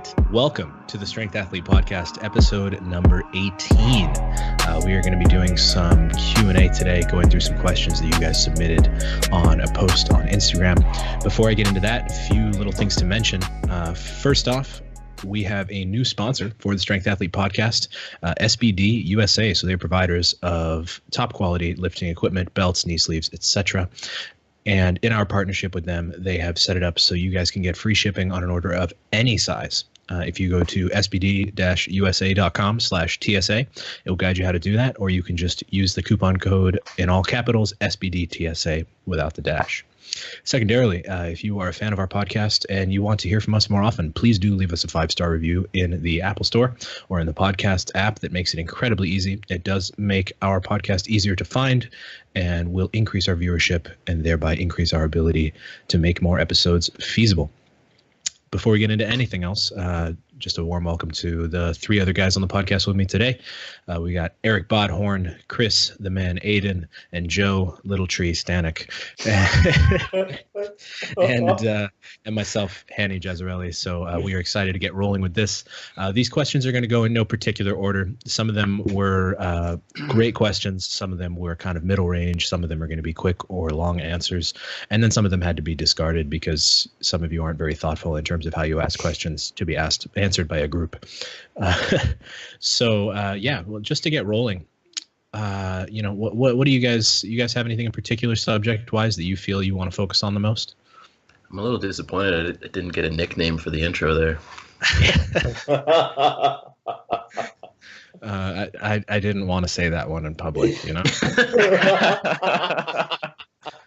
right. Welcome to the Strength Athlete Podcast, episode number 18. We are going to be doing some Q&A today, going through some questions that you guys submitted on a post on Instagram. Before I get into that, a few little things to mention. First off, we have a new sponsor for the Strength Athlete Podcast, SBD USA. So they're providers of top quality lifting equipment, belts, knee sleeves, etc. And in our partnership with them, they have set it up so you guys can get free shipping on an order of any size. If you go to sbd-usa.com/TSA, it will guide you how to do that, or you can just use the coupon code in all capitals, SBDTSA, without the dash. Secondarily, if you are a fan of our podcast and you want to hear from us more often, please do leave us a 5-star review in the Apple Store or in the podcast app. That makes it incredibly easy. It does make our podcast easier to find and will increase our viewership and thereby increase our ability to make more episodes feasible. Before we get into anything else, just a warm welcome to the 3 other guys on the podcast with me today. We got Eric Bodhorn, Chris, the man Aydin, and Joe Littletree Stanek, and myself, Hani Jazayrli. So we are excited to get rolling with this. These questions are going to go in no particular order. Some of them were great questions. Some of them were kind of middle range. Some of them are going to be quick or long answers. And then some of them had to be discarded because some of you aren't very thoughtful in terms of how you ask questions to be answered by a group. Well, just to get rolling, what do you guys have anything in particular subject wise that you feel you want to focus on the most? I'm a little disappointed I didn't get a nickname for the intro there. I didn't want to say that one in public, you know.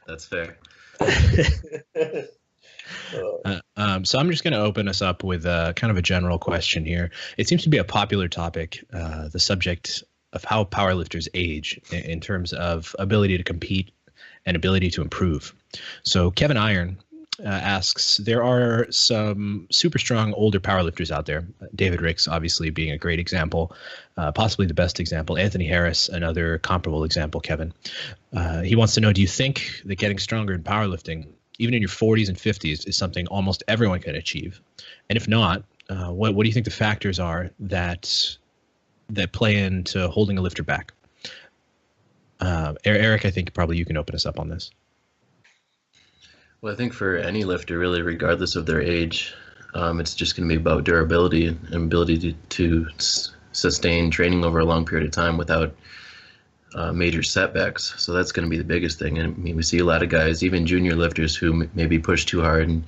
That's fair. So I'm just going to open us up with kind of a general question here. It seems to be a popular topic, the subject of how powerlifters age in terms of ability to compete and ability to improve. So Kevin Iron asks, there are some super strong older powerlifters out there. David Ricks obviously being a great example, possibly the best example. Anthony Harris, another comparable example, Kevin. He wants to know, do you think that getting stronger in powerlifting, even in your 40s and 50s, is something almost everyone can achieve? And if not, what do you think the factors are that play into holding a lifter back? Eric, I think probably you can open us up on this. Well, I think for any lifter, really, regardless of their age, it's just going to be about durability and ability to sustain training over a long period of time without major setbacks. So that's going to be the biggest thing. And I mean, we see a lot of guys, even junior lifters, who maybe push too hard and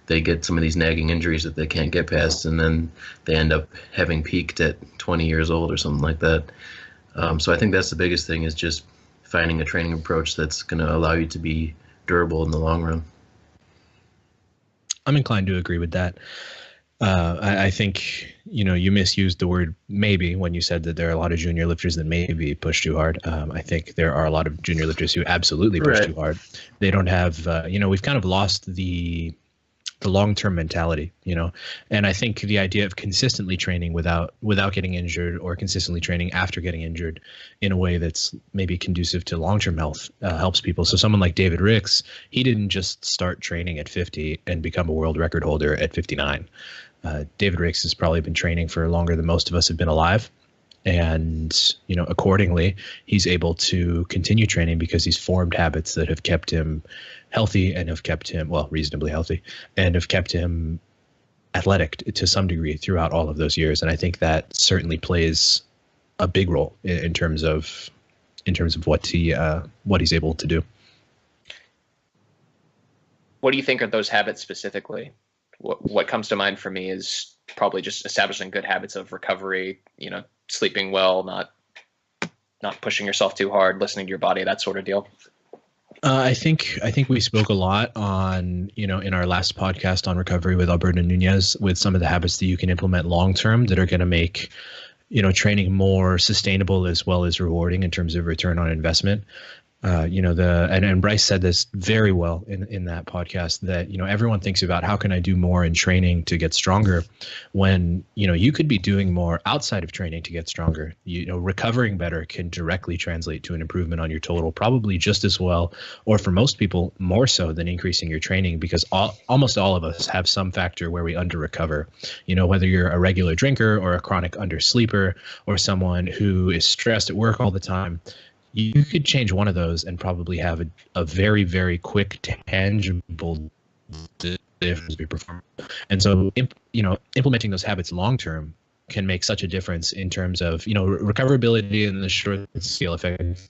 they get some of these nagging injuries that they can't get past, and then they end up having peaked at 20 years old or something like that. So I think that's the biggest thing, is just finding a training approach that's going to allow you to be durable in the long run. I'm inclined to agree with that. I think, you misused the word maybe when you said that there are a lot of junior lifters that maybe push too hard. I think there are a lot of junior lifters who absolutely push too hard. They don't have, we've kind of lost the long-term mentality, and I think the idea of consistently training without getting injured, or consistently training after getting injured in a way that's maybe conducive to long-term health helps people. So someone like David Ricks, he didn't just start training at 50 and become a world record holder at 59. David Ricks has probably been training for longer than most of us have been alive. And, accordingly, he's able to continue training because he's formed habits that have kept him healthy and have kept him, reasonably healthy, and have kept him athletic to some degree throughout all of those years. And I think that certainly plays a big role in terms of what he's able to do. What do you think are those habits specifically? What comes to mind for me is probably just establishing good habits of recovery, sleeping well, not pushing yourself too hard, listening to your body, that sort of deal. I think we spoke a lot on, in our last podcast on recovery with Alberto Nunez, with some of the habits that you can implement long-term that are going to make, training more sustainable as well as rewarding in terms of return on investment. and Bryce said this very well in that podcast, that, everyone thinks about how can I do more in training to get stronger, when, you could be doing more outside of training to get stronger. Recovering better can directly translate to an improvement on your total, probably just as well, or for most people more so than increasing your training, because almost all of us have some factor where we under recover. Whether you're a regular drinker or a chronic undersleeper or someone who is stressed at work all the time, you could change one of those and probably have a very, very quick, tangible difference in performance. And so, implementing those habits long term can make such a difference in terms of, recoverability and the short scale effect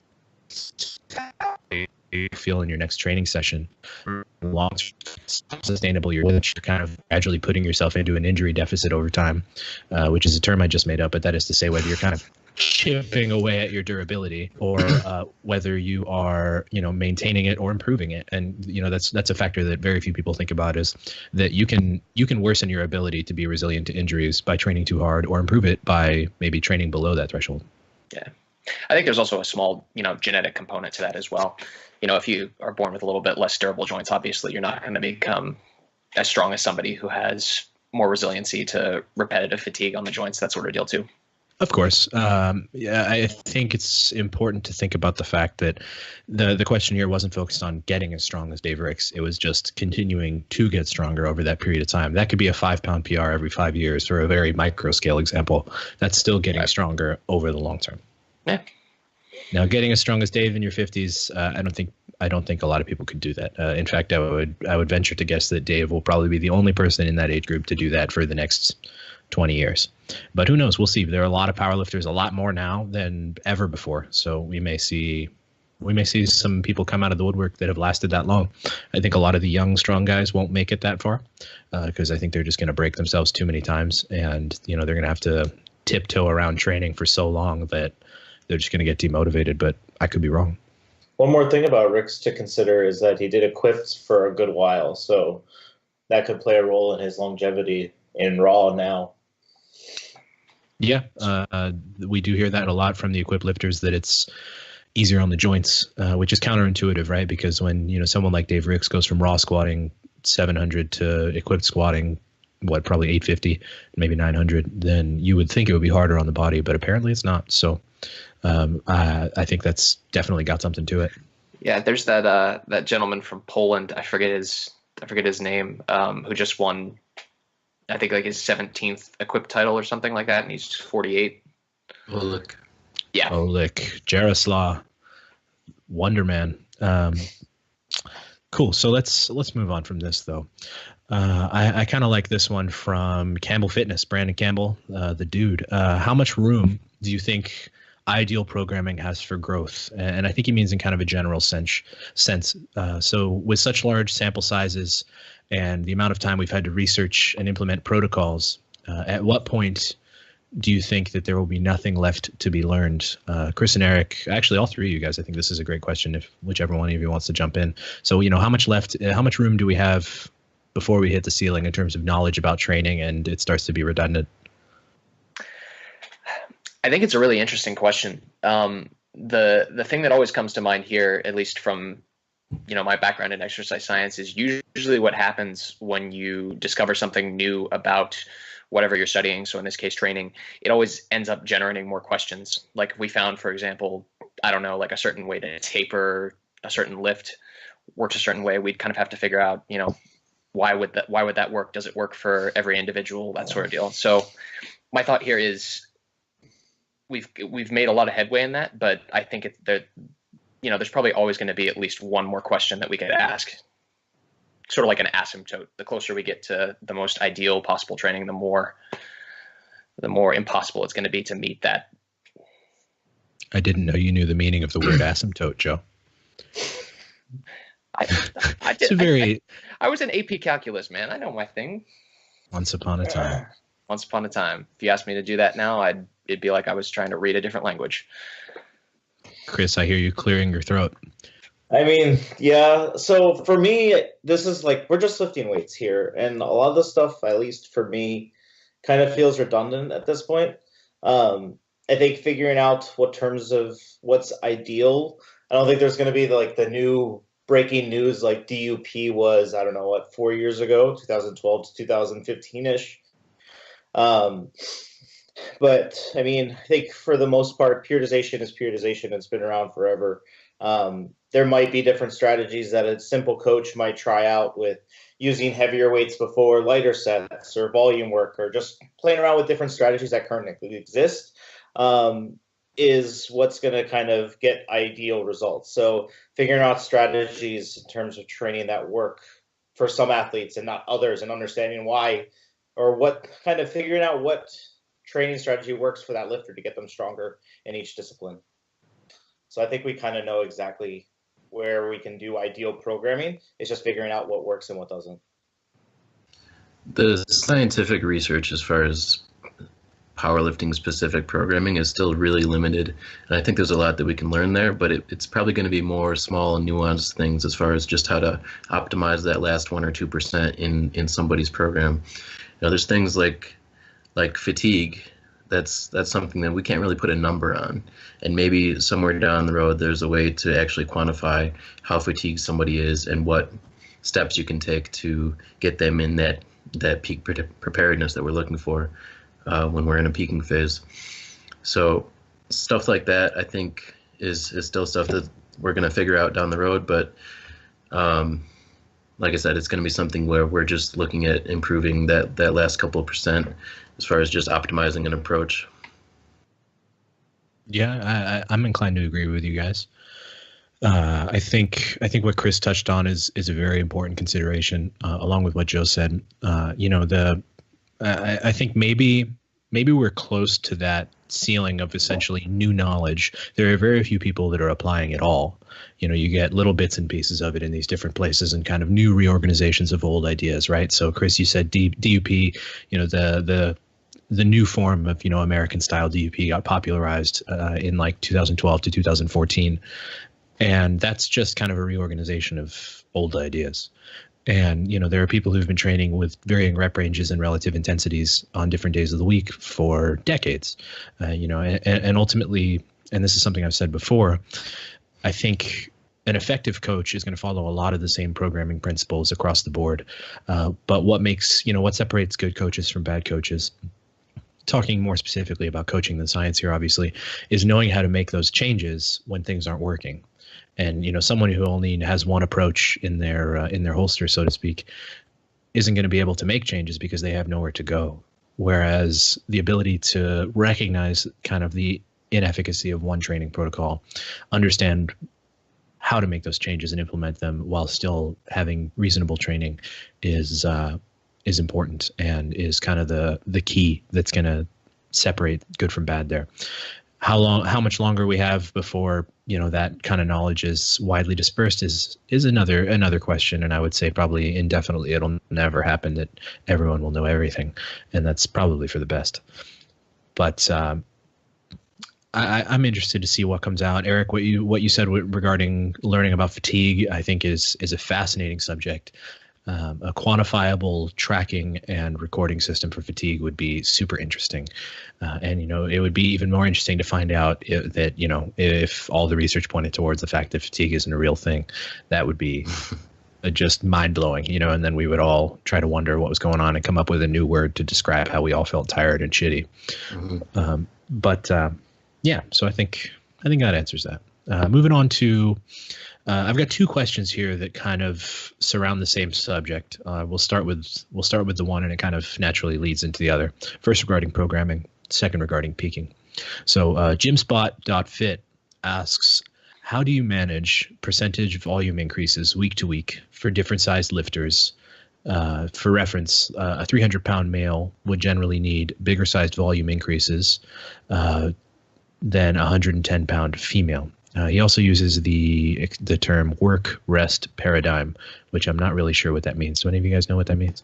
you feel in your next training session. Long sustainable, you're kind of gradually putting yourself into an injury deficit over time, which is a term I just made up, but that is to say whether you're kind of chipping away at your durability, or whether you are, maintaining it or improving it. And, that's a factor that very few people think about, is that you can worsen your ability to be resilient to injuries by training too hard, or improve it by maybe training below that threshold. Yeah. I think there's also a small, genetic component to that as well. If you are born with a little bit less durable joints, obviously you're not going to become as strong as somebody who has more resiliency to repetitive fatigue on the joints, that sort of deal too. Of course. I think it's important to think about the fact that the question here wasn't focused on getting as strong as Dave Ricks. It was just continuing to get stronger over that period of time. That could be a 5-pound PR every 5 years, for a very micro scale example. That's still getting stronger over the long term. Yeah. Now, getting as strong as Dave in your 50s, I don't think a lot of people could do that. In fact, I would venture to guess that Dave will probably be the only person in that age group to do that for the next 20 years. But who knows? We'll see. There are a lot of powerlifters, a lot more now than ever before. So we may see some people come out of the woodwork that have lasted that long. I think a lot of the young, strong guys won't make it that far, because I think they're just going to break themselves too many times, and they're going to have to tiptoe around training for so long that they're just going to get demotivated. But I could be wrong. One more thing about Ricks to consider is that he did equipped for a good while, so that could play a role in his longevity in Raw now. Yeah, we do hear that a lot from the equipped lifters, that it's easier on the joints, which is counterintuitive, right? Because when someone like Dave Ricks goes from raw squatting 700 to equipped squatting, probably 850, maybe 900, then you would think it would be harder on the body, but apparently it's not. So I think that's definitely got something to it. Yeah, there's that gentleman from Poland. I forget his name, who just won, I think, like his 17th equipped title or something like that, and he's 48. Oleg. Yeah. Oleg, Jaroslav, Wonder Man. Cool. So let's move on from this, though. I kind of like this one from Campbell Fitness, Brandon Campbell, the dude. How much room do you think ideal programming has for growth? And I think he means in kind of a general sense. So with such large sample sizes and the amount of time we've had to research and implement protocols, at what point do you think that there will be nothing left to be learned? Chris and Eric, actually all three of you guys, I think this is a great question, if whichever one of you wants to jump in. So, how much room do we have before we hit the ceiling in terms of knowledge about training and it starts to be redundant? I think it's a really interesting question. The thing that always comes to mind here, at least from my background in exercise science, is usually what happens when you discover something new about whatever you're studying. So in this case, training, it always ends up generating more questions. Like if we found, for example, I don't know, like a certain way to taper a certain lift works a certain way, we'd kind of have to figure out, why would that work? Does it work for every individual? That sort of deal. So my thought here is we've made a lot of headway in that, but I think there's probably always going to be at least one more question that we could ask, sort of like an asymptote. The closer we get to the most ideal possible training, the more impossible it's going to be to meet that. I didn't know you knew the meaning of the word asymptote, Joe. I did. I was in AP calculus, man. I know my thing. Once upon a time. Once upon a time. If you asked me to do that now, it'd be like I was trying to read a different language. Chris, I hear you clearing your throat. I mean, yeah. So for me, this is like, we're just lifting weights here. And a lot of the stuff, at least for me, kind of feels redundant at this point. I think figuring out what terms of what's ideal I don't think there's going to be the new breaking news like DUP was, I don't know, 4 years ago, 2012 to 2015-ish. But I mean, I think for the most part, periodization is periodization. It's been around forever. There might be different strategies that a simple coach might try out with using heavier weights before lighter sets or volume work, or just playing around with different strategies that currently exist, is what's going to kind of get ideal results. So figuring out strategies in terms of training that work for some athletes and not others, and understanding why, or what kind of figuring out what training strategy works for that lifter to get them stronger in each discipline. So I think we kind of know exactly where we can do ideal programming. It's just figuring out what works and what doesn't. The scientific research as far as powerlifting specific programming is still really limited, and I think there's a lot that we can learn there, but it's probably going to be more small and nuanced things as far as just how to optimize that last 1 or 2% in somebody's program. There's things like fatigue. That's something that we can't really put a number on, and maybe somewhere down the road there's a way to actually quantify how fatigued somebody is and what steps you can take to get them in that peak preparedness that we're looking for when we're in a peaking phase. So stuff like that, I think, is still stuff that we're going to figure out down the road, but like I said, it's going to be something where we're just looking at improving that last couple of percent as far as just optimizing an approach. Yeah, I'm inclined to agree with you guys. I think what Chris touched on is a very important consideration, along with what Joe said. I think maybe we're close to that ceiling of essentially new knowledge. There are very few people that are applying it all. You get little bits and pieces of it in these different places and kind of new reorganizations of old ideas, right? So Chris, you said DUP, the new form of, American style DUP got popularized in 2012 to 2014. And that's just kind of a reorganization of old ideas. And, there are people who've been training with varying rep ranges and relative intensities on different days of the week for decades, and ultimately, and this is something I've said before, I think an effective coach is going to follow a lot of the same programming principles across the board. But what separates good coaches from bad coaches, talking more specifically about coaching than science here, obviously, is knowing how to make those changes when things aren't working. And someone who only has one approach in their holster, so to speak, isn't going to be able to make changes because they have nowhere to go. Whereas the ability to recognize kind of the inefficacy of one training protocol, understand how to make those changes and implement them while still having reasonable training is important, and is kind of the key that's going to separate good from bad there. How much longer we have before that kind of knowledge is widely dispersed is another question, and I would say probably indefinitely. It'll never happen that everyone will know everything, and that's probably for the best. But I'm interested to see what comes out. Eric, what you said regarding learning about fatigue, I think is a fascinating subject. A quantifiable tracking and recording system for fatigue would be super interesting. And it would be even more interesting to find out that, if all the research pointed towards the fact that fatigue isn't a real thing. That would be just mind-blowing, and then we would all try to wonder what was going on and come up with a new word to describe how we all felt tired and shitty. Mm-hmm. Yeah, so I think that answers that. Moving on to, I've got two questions here that kind of surround the same subject. We'll start with the one, and it kind of naturally leads into the other. First regarding programming, second regarding peaking. So gymspot.fit asks, how do you manage percentage volume increases week to week for different sized lifters? For reference, a 300-pound male would generally need bigger sized volume increases than a 110-pound female. He also uses the term work-rest paradigm, which I'm not really sure what that means. Do any of you guys know what that means?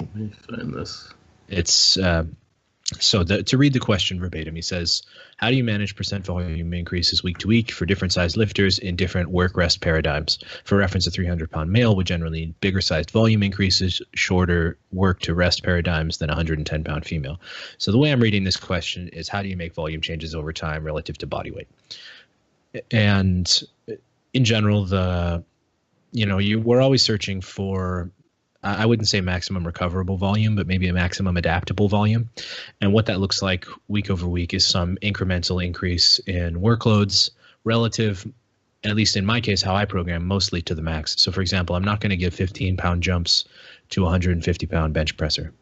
Let me find this. It's to read the question verbatim, he says, how do you manage percent volume increases week to week for different sized lifters in different work-rest paradigms? For reference, a 300-pound male would generally need bigger sized volume increases, shorter work-to-rest paradigms than a 110-pound female. So the way I'm reading this question is, how do you make volume changes over time relative to body weight? And in general, we're always searching for, I wouldn't say maximum recoverable volume, but maybe a maximum adaptable volume. And what that looks like week over week is some incremental increase in workloads relative, at least in my case, how I program, mostly to the max. So for example, I'm not going to give 15-pound jumps to a 150-pound bench presser,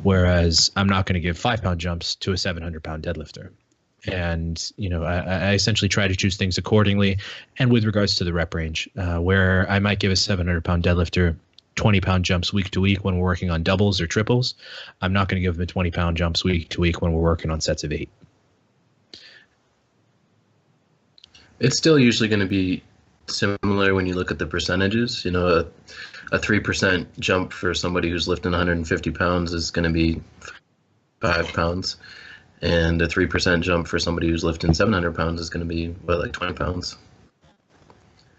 whereas I'm not going to give 5-pound jumps to a 700-pound deadlifter. And, I essentially try to choose things accordingly. And with regards to the rep range, where I might give a 700-pound deadlifter 20-pound jumps week to week when we're working on doubles or triples, I'm not going to give them 20-pound jumps week to week when we're working on sets of 8. It's still usually going to be similar when you look at the percentages. A 3% jump for somebody who's lifting 150 pounds is going to be 5 pounds. And a 3% jump for somebody who's lifting 700 pounds is going to be, like 20 pounds.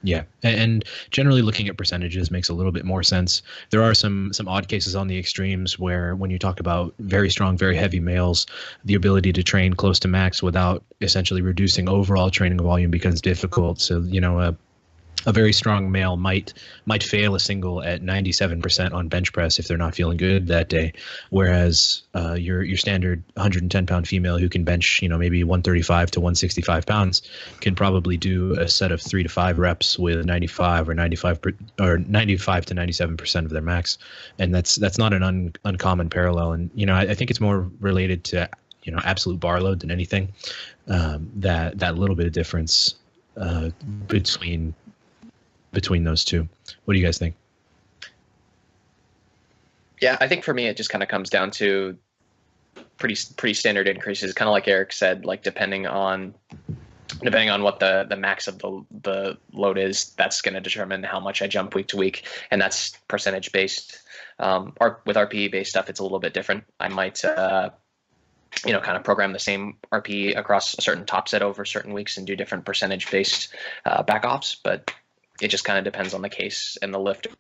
Yeah, and generally looking at percentages makes a little bit more sense. There are some odd cases on the extremes where when you talk about very strong, very heavy males, the ability to train close to max without essentially reducing overall training volume becomes difficult. So, a very strong male might fail a single at 97% on bench press if they're not feeling good that day, whereas your standard 110-pound female who can bench maybe 135 to 165 pounds can probably do a set of 3 to 5 reps with 95 to 97% of their max, and that's not an uncommon parallel. And I think it's more related to absolute bar load than anything. That little bit of difference between those two. What do you guys think? Yeah, I think for me, it just kind of comes down to pretty standard increases, kind of like Eric said, like depending on what the max of the load is, that's going to determine how much I jump week to week. And that's percentage based. With RPE based stuff, it's a little bit different. I might, kind of program the same RPE across a certain top set over certain weeks and do different percentage based back offs, but it just kind of depends on the case and the lifter.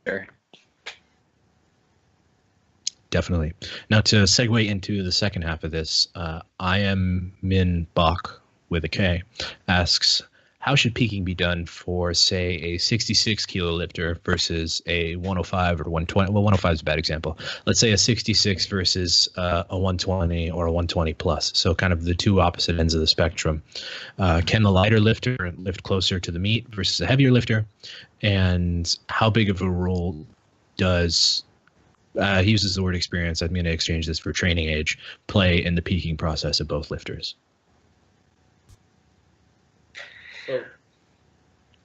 Definitely. Now to segue into the second half of this, I am Min Bach with a K asks, how should peaking be done for, say, a 66 kilo lifter versus a 105 or 120? Well, 105 is a bad example. Let's say a 66 versus a 120 or a 120 plus. So kind of the two opposite ends of the spectrum. Can the lighter lifter lift closer to the meet versus a heavier lifter? And how big of a role does, he uses the word experience, I'm going to exchange this for training age, play in the peaking process of both lifters? So,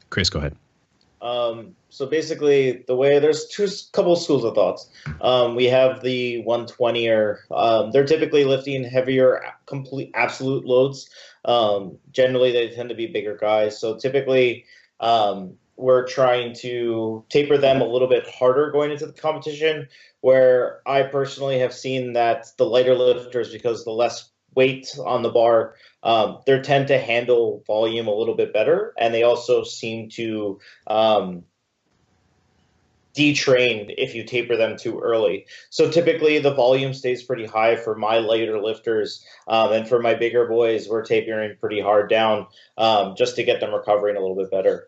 Chris, go ahead. So basically, there's couple schools of thoughts. We have the 120er. They're typically lifting heavier, complete absolute loads. Generally, they tend to be bigger guys. So typically, we're trying to taper them a little bit harder going into the competition. Where I personally have seen that the lighter lifters, because the less weight on the bar, they tend to handle volume a little bit better, and they also seem to detrain if you taper them too early. So typically the volume stays pretty high for my lighter lifters, and for my bigger boys, we're tapering pretty hard down just to get them recovering a little bit better.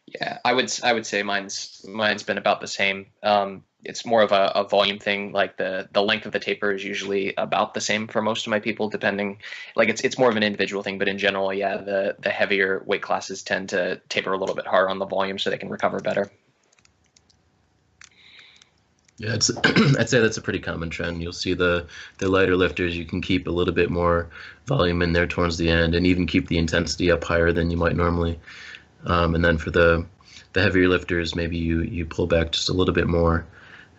Yeah, I would say mine's been about the same. It's more of a volume thing. Like the length of the taper is usually about the same for most of my people, depending. Like it's more of an individual thing, but in general, yeah, the heavier weight classes tend to taper a little bit harder on the volume so they can recover better. Yeah, I'd say that's a pretty common trend. You'll see the lighter lifters, you can keep a little bit more volume in there towards the end, and even keep the intensity up higher than you might normally. And then for the heavier lifters, maybe you pull back just a little bit more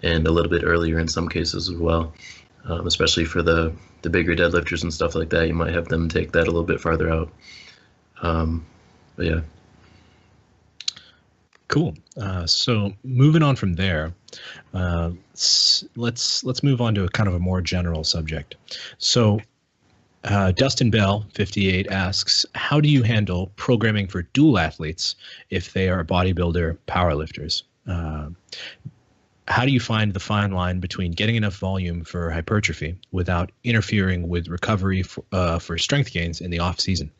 and a little bit earlier in some cases as well. Especially for the bigger deadlifters and stuff like that, you might have them take that a little bit farther out. But yeah. Cool. So moving on from there, let's move on to a kind of a more general subject. So Dustin Bell, 58, asks, how do you handle programming for dual athletes if they are bodybuilder powerlifters? How do you find the fine line between getting enough volume for hypertrophy without interfering with recovery for strength gains in the off season?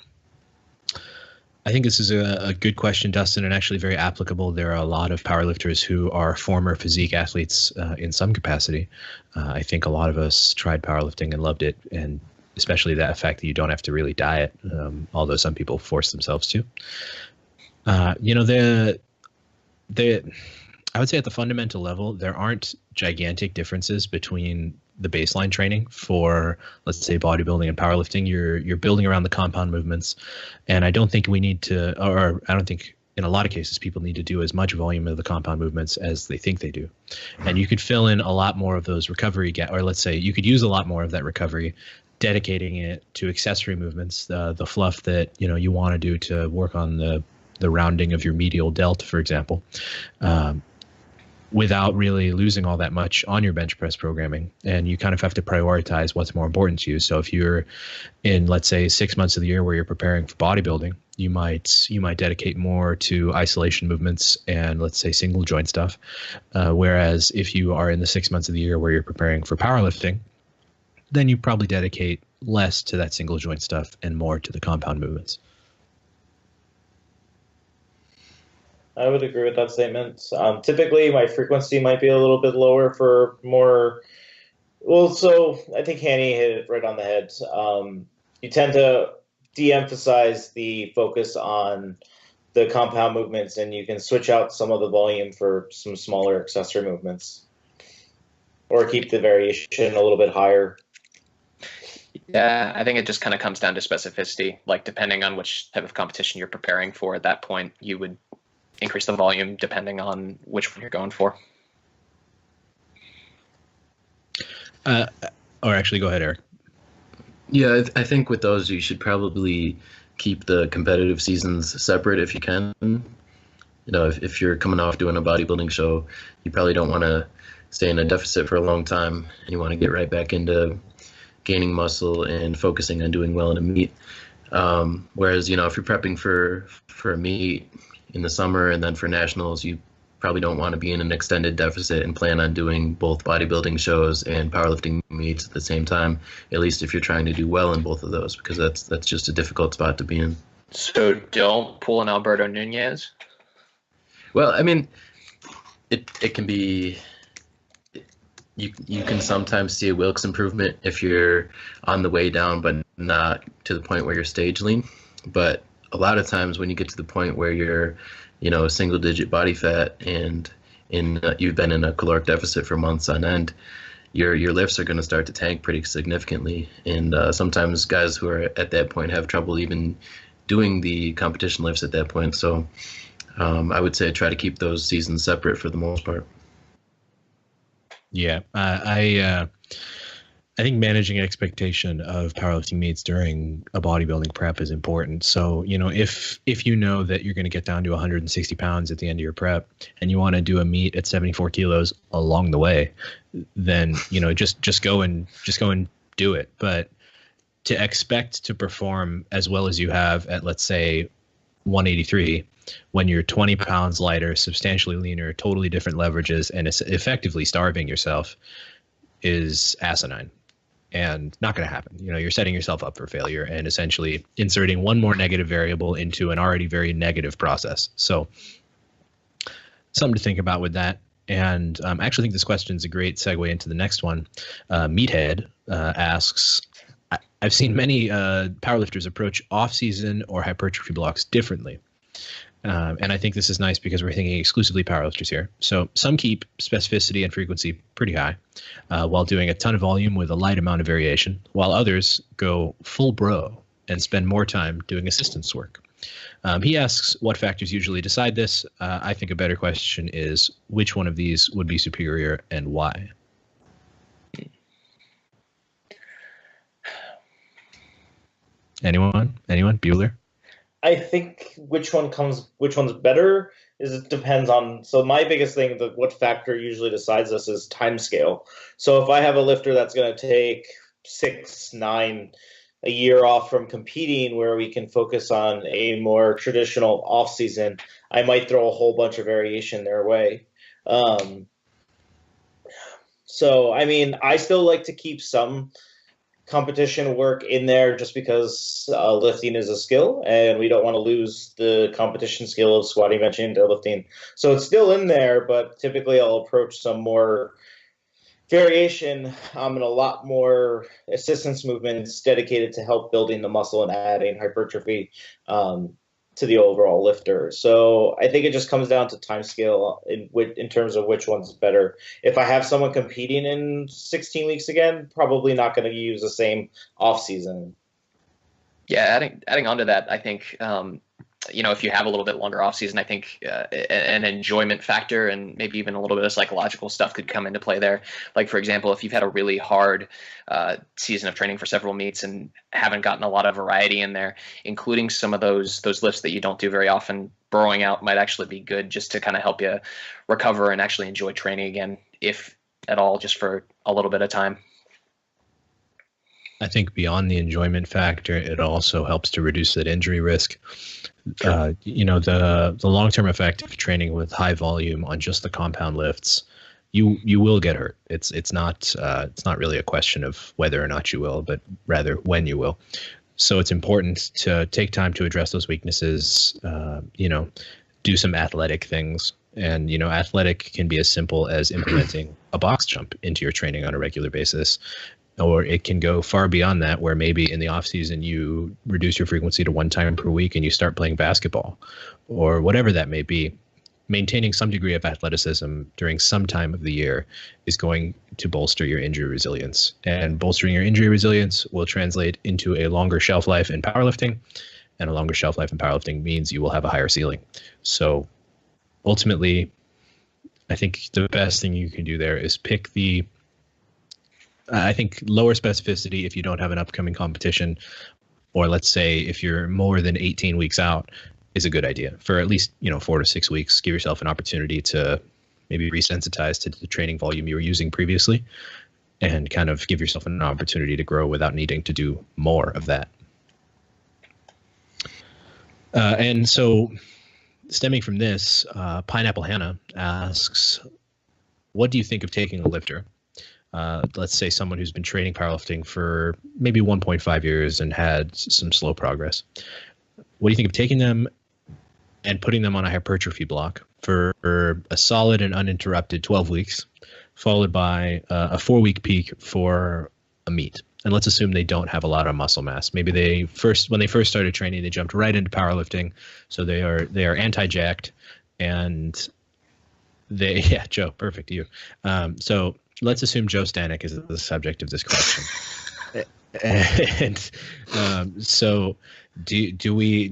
I think this is a good question, Dustin, and actually very applicable. There are a lot of powerlifters who are former physique athletes in some capacity. I think a lot of us tried powerlifting and loved it, and especially that fact that you don't have to really diet, although some people force themselves to. I would say at the fundamental level, there aren't gigantic differences between the baseline training for, let's say, bodybuilding and powerlifting. You're building around the compound movements, and I don't think we need to, or I don't think in a lot of cases people need to do as much volume of the compound movements as they think they do. And you could fill in a lot more of those recovery or let's say you could use a lot more of that recovery, dedicating it to accessory movements, the fluff that you want to do to work on the rounding of your medial delt, for example. Without really losing all that much on your bench press programming. And you kind of have to prioritize what's more important to you. So if you're in, let's say, 6 months of the year where you're preparing for bodybuilding, you might dedicate more to isolation movements and, let's say, single joint stuff. Whereas if you are in the 6 months of the year where you're preparing for powerlifting, then you probably dedicate less to that single joint stuff and more to the compound movements. I would agree with that statement. Typically, my frequency might be a little bit lower for more. Well, so I think Hani hit it right on the head. You tend to de-emphasize the focus on the compound movements, and you can switch out some of the volume for some smaller accessory movements, or keep the variation a little bit higher. Yeah, I think it just kind of comes down to specificity. Like, depending on which type of competition you're preparing for at that point, you would increase the volume depending on which one you're going for. Or actually, go ahead, Eric. Yeah, I think with those, you should probably keep the competitive seasons separate if you can. If you're coming off doing a bodybuilding show, you probably don't want to stay in a deficit for a long time, and you want to get right back into gaining muscle and focusing on doing well in a meet. Whereas, if you're prepping for a meet in the summer and then for nationals, you probably don't want to be in an extended deficit and plan on doing both bodybuilding shows and powerlifting meets at the same time, at least if you're trying to do well in both of those, because that's just a difficult spot to be in. So don't pull an Alberto Nunez? Well, I mean, it can be, you can sometimes see a Wilks improvement if you're on the way down, but not to the point where you're stage lean. But a lot of times when you get to the point where you're, a single digit body fat and you've been in a caloric deficit for months on end, your lifts are going to start to tank pretty significantly. And sometimes guys who are at that point have trouble even doing the competition lifts at that point. So I would say try to keep those seasons separate for the most part. Yeah, I think managing expectation of powerlifting meets during a bodybuilding prep is important. So, if you know that you're going to get down to 160 pounds at the end of your prep and you want to do a meet at 74 kilos along the way, then, just go and do it. But to expect to perform as well as you have at, let's say, 183, when you're 20 pounds lighter, substantially leaner, totally different leverages, and it's effectively starving yourself, is asinine and not going to happen. You're setting yourself up for failure and essentially inserting one more negative variable into an already very negative process. So something to think about with that. And I actually think this question is a great segue into the next one. Meathead asks, I've seen many powerlifters approach off-season or hypertrophy blocks differently. And I think this is nice because we're thinking exclusively powerlifters here. So some keep specificity and frequency pretty high while doing a ton of volume with a light amount of variation, while others go full bro and spend more time doing assistance work. He asks what factors usually decide this. I think a better question is which one of these would be superior and why? Anyone? Bueller? I think which one's better it depends on. So my biggest thing, what factor usually decides this is time scale. So if I have a lifter that's going to take 6-9 a year off from competing, where we can focus on a more traditional off season, I might throw a whole bunch of variation their way. So I mean, I still like to keep some competition work in there just because lifting is a skill and we don't want to lose the competition skill of squatting, benching, and deadlifting. So it's still in there, but typically I'll approach some more variation and a lot more assistance movements dedicated to help building the muscle and adding hypertrophy to the overall lifter. So I think it just comes down to time scale in terms of which one's better. If I have someone competing in 16 weeks again, probably not going to use the same off season. Yeah, adding on to that, I think if you have a little bit longer off season, I think an enjoyment factor and maybe even a little bit of psychological stuff could come into play there. Like, for example, if you've had a really hard season of training for several meets and haven't gotten a lot of variety in there, including some of those lifts that you don't do very often, burrowing out might actually be good just to kind of help you recover and actually enjoy training again, if at all, just for a little bit of time. I think beyond the enjoyment factor, it also helps to reduce that injury risk. Sure. The long-term effect of training with high volume on just the compound lifts, you will get hurt. It's not really a question of whether or not you will, but rather when you will. So it's important to take time to address those weaknesses. Do some athletic things, and athletic can be as simple as implementing a box jump into your training on a regular basis. Or it can go far beyond that, where maybe in the off season you reduce your frequency to 1 time per week and you start playing basketball, or whatever that may be. Maintaining some degree of athleticism during some time of the year is going to bolster your injury resilience, and bolstering your injury resilience will translate into a longer shelf life in powerlifting, and a longer shelf life in powerlifting means you will have a higher ceiling. So ultimately, I think the best thing you can do there is pick I think lower specificity if you don't have an upcoming competition, or let's say if you're more than 18 weeks out, is a good idea. For at least 4 to 6 weeks, give yourself an opportunity to maybe resensitize to the training volume you were using previously, and kind of give yourself an opportunity to grow without needing to do more of that. And so, stemming from this, Pineapple Hannah asks, what do you think of taking a lifter? Let's say someone who's been training powerlifting for maybe 1.5 years and had some slow progress. What do you think of taking them and putting them on a hypertrophy block for a solid and uninterrupted 12 weeks, followed by a 4-week peak for a meet? And let's assume they don't have a lot of muscle mass. Maybe when they first started training, they jumped right into powerlifting, so they are anti-jacked, and Joe, perfect, you. So let's assume Joe Stanek is the subject of this question. And so do we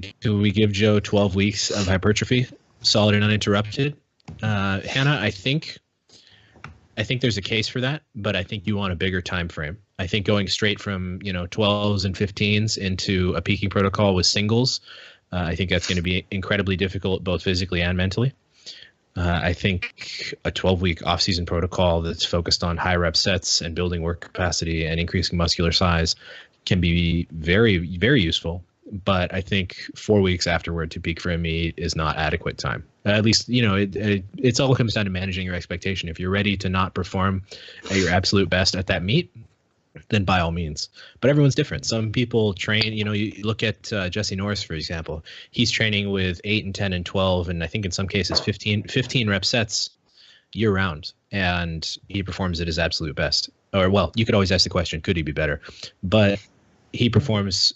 give Joe 12 weeks of hypertrophy, solid and uninterrupted? Hannah, I think there's a case for that, but I think you want a bigger time frame. I think going straight from 12s and 15s into a peaking protocol with singles, I think that's going to be incredibly difficult both physically and mentally. I think a 12-week off-season protocol that's focused on high rep sets and building work capacity and increasing muscular size can be very, very useful. But I think 4 weeks afterward to peak for a meet is not adequate time. At least, it's all comes down to managing your expectation. If you're ready to not perform at your absolute best at that meet, then by all means. But everyone's different. Some people train, you look at Jesse Norris, for example. He's training with 8 and 10 and 12, and I think in some cases 15 rep sets year round, and he performs at his absolute best. Or, well, you could always ask the question, could he be better? But he performs,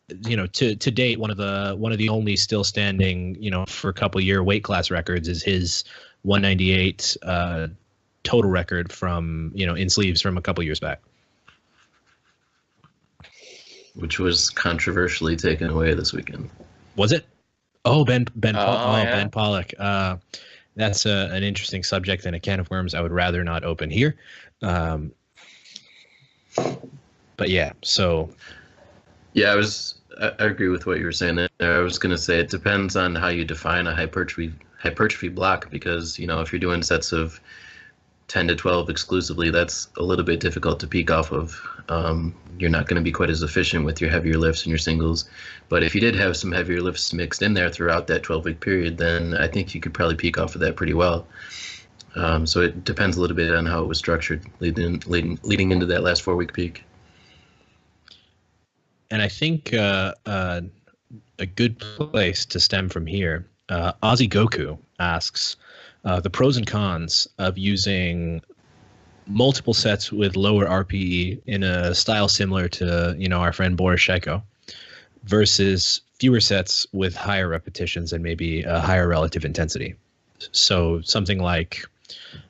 to date, one of the only still standing, for a couple year weight class records is his 198 total record from, in sleeves from a couple years back. Which was controversially taken away this weekend. Was it? Oh, Ben yeah. Pollock. That's an interesting subject and a can of worms I would rather not open here. But yeah, so. Yeah, I agree with what you were saying there. I was going to say it depends on how you define a hypertrophy block, because, if you're doing sets of 10 to 12 exclusively, that's a little bit difficult to peak off of. You're not going to be quite as efficient with your heavier lifts and your singles. But if you did have some heavier lifts mixed in there throughout that 12-week period, then I think you could probably peak off of that pretty well. So it depends a little bit on how it was structured leading into that last 4-week peak. And I think a good place to stem from here, Ozzy Goku asks the pros and cons of using multiple sets with lower RPE in a style similar to, our friend Boris Sheko versus fewer sets with higher repetitions and maybe a higher relative intensity. So something like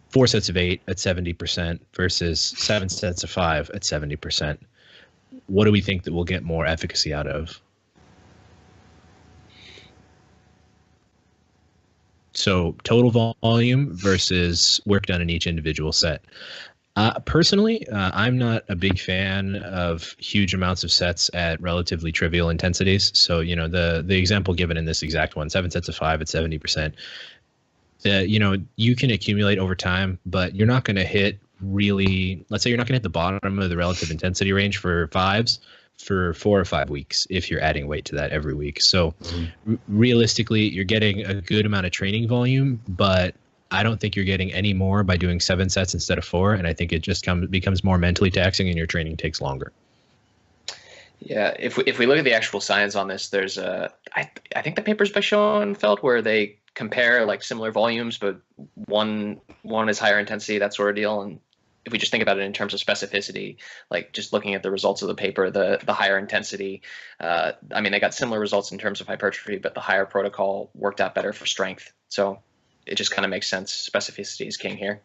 4 sets of 8 at 70% versus 7 sets of 5 at 70%. What do we think that we'll get more efficacy out of? So total volume versus work done in each individual set. Personally, I'm not a big fan of huge amounts of sets at relatively trivial intensities. So, the example given in this exact one, 7 sets of 5 at 70%, you can accumulate over time, but you're not going to hit let's say you're not going to hit the bottom of the relative intensity range for 5s for 4 or 5 weeks if you're adding weight to that every week. So realistically, you're getting a good amount of training volume, but I don't think you're getting any more by doing 7 sets instead of 4. And I think it just becomes more mentally taxing and your training takes longer. Yeah, if we look at the actual science on this, there's I think the paper's by Schoenfeld where they compare like similar volumes, but one is higher intensity, that sort of deal. And if we just think about it in terms of specificity, like just looking at the results of the paper, the higher intensity, they got similar results in terms of hypertrophy, but the higher protocol worked out better for strength. So it just kind of makes sense. Specificity is king here.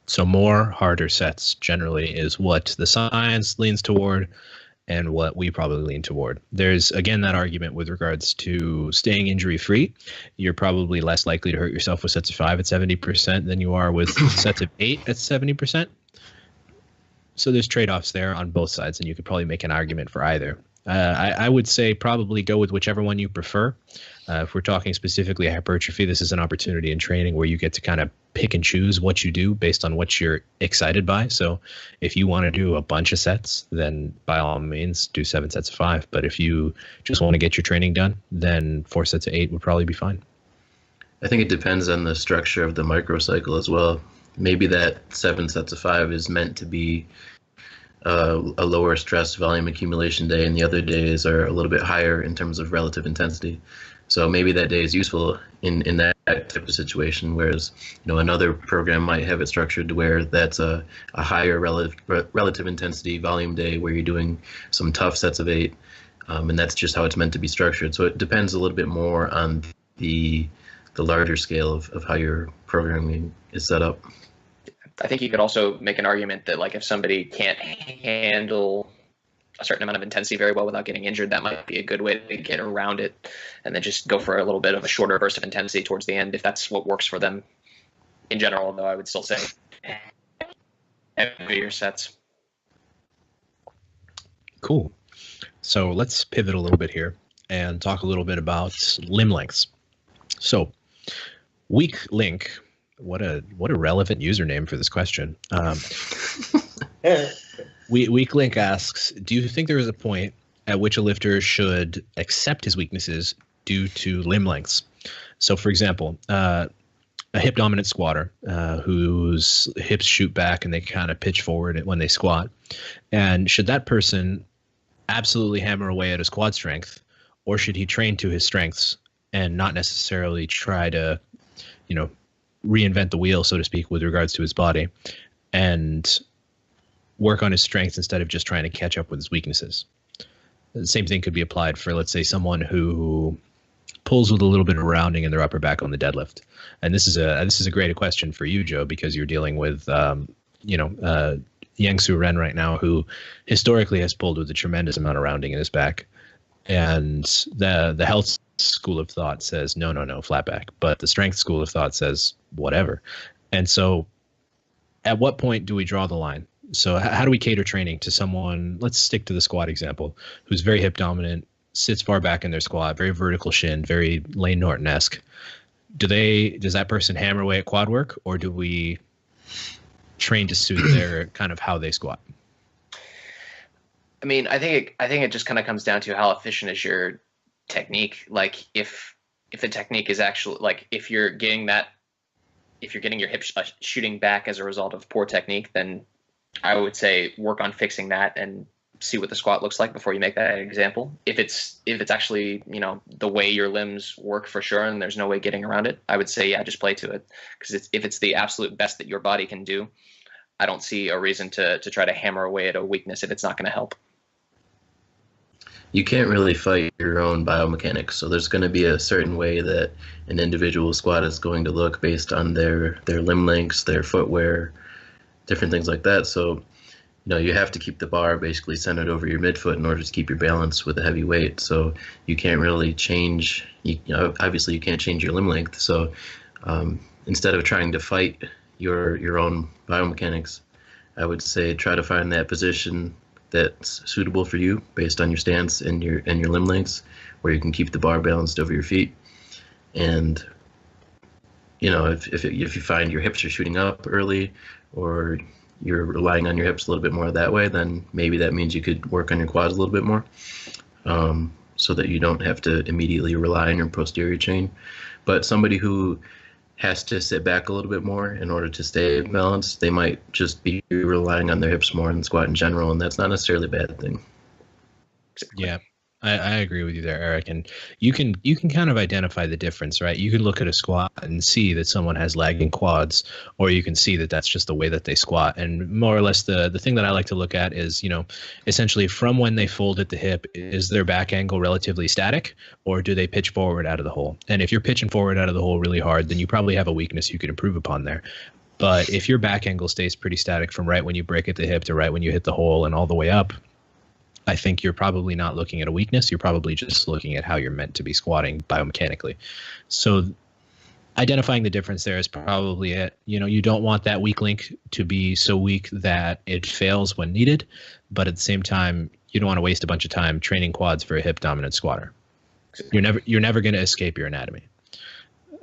So more harder sets generally is what the science leans toward and what we probably lean toward. There's, again, that argument with regards to staying injury-free. You're probably less likely to hurt yourself with sets of 5 at 70% than you are with sets of 8 at 70%. So there's trade-offs there on both sides, and you could probably make an argument for either. I would say probably go with whichever one you prefer. If we're talking specifically hypertrophy, this is an opportunity in training where you get to kind of pick and choose what you do based on what you're excited by. So if you want to do a bunch of sets, then by all means do 7 sets of 5. But if you just want to get your training done, then 4 sets of 8 would probably be fine. I think it depends on the structure of the microcycle as well. Maybe that 7 sets of 5 is meant to be a lower stress volume accumulation day, and the other days are a little bit higher in terms of relative intensity. So maybe that day is useful in that type of situation, whereas another program might have it structured to where that's a higher relative intensity volume day where you're doing some tough sets of 8, and that's just how it's meant to be structured. So it depends a little bit more on the larger scale of how your programming is set up. I think you could also make an argument that like if somebody can't handle a certain amount of intensity very well without getting injured, that might be a good way to get around it, and then just go for a little bit of a shorter burst of intensity towards the end if that's what works for them. In general, though, I would still say heavier sets. Cool. So let's pivot a little bit here and talk a little bit about limb lengths. So Weak Link, what a relevant username for this question. Weak Link asks, do you think there is a point at which a lifter should accept his weaknesses due to limb lengths? So, for example, a hip dominant squatter whose hips shoot back and they kind of pitch forward when they squat. And should that person absolutely hammer away at his quad strength, or should he train to his strengths and not necessarily try to, reinvent the wheel, so to speak, with regards to his body, and work on his strengths instead of just trying to catch up with his weaknesses? The same thing could be applied for, let's say, someone who pulls with a little bit of rounding in their upper back on the deadlift. And this is a great question for you, Joe, because you're dealing with Yang-Su Ren right now, who historically has pulled with a tremendous amount of rounding in his back. And the health school of thought says, no, flat back. But the strength school of thought says, whatever. And so at what point do we draw the line? So how do we cater training to someone, let's stick to the squat example, who's very hip dominant, sits far back in their squat, very vertical shin, very Lane Norton-esque. Does that person hammer away at quad work, or do we train to suit their kind of how they squat? I mean, I think it just kind of comes down to how efficient is your technique. Like if the technique is actually like if you're getting your hips shooting back as a result of poor technique, then I would say work on fixing that and see what the squat looks like before you make that example. If it's actually, you know, the way your limbs work for sure and there's no way getting around it, I would say, yeah, just play to it. Because if it's the absolute best that your body can do, I don't see a reason to try to hammer away at a weakness if it's not going to help. You can't really fight your own biomechanics. So there's going to be a certain way that an individual squat is going to look based on their limb lengths, their footwear, different things like that. So, you know, you have to keep the bar basically centered over your midfoot in order to keep your balance with a heavy weight. So you can't really change, you know, obviously you can't change your limb length. So instead of trying to fight your own biomechanics, I would say try to find that position that's suitable for you based on your stance and your limb lengths, where you can keep the bar balanced over your feet. And, you know, if you find your hips are shooting up early, or you're relying on your hips a little bit more that way, then maybe that means you could work on your quads a little bit more, so that you don't have to immediately rely on your posterior chain. But somebody who has to sit back a little bit more in order to stay balanced, they might just be relying on their hips more in the squat in general, and that's not necessarily a bad thing. Yeah, I agree with you there, Eric. And you can kind of identify the difference, right? You can look at a squat and see that someone has lagging quads, or you can see that that's just the way that they squat. And more or less the thing that I like to look at is, you know, essentially from when they fold at the hip, is their back angle relatively static, or do they pitch forward out of the hole? And if you're pitching forward out of the hole really hard, then you probably have a weakness you could improve upon there. But if your back angle stays pretty static from right when you break at the hip to right when you hit the hole and all the way up, I think you're probably not looking at a weakness. You're probably just looking at how you're meant to be squatting biomechanically. So identifying the difference there is probably it. You know, you don't want that weak link to be so weak that it fails when needed, but at the same time, you don't want to waste a bunch of time training quads for a hip dominant squatter. You're never going to escape your anatomy.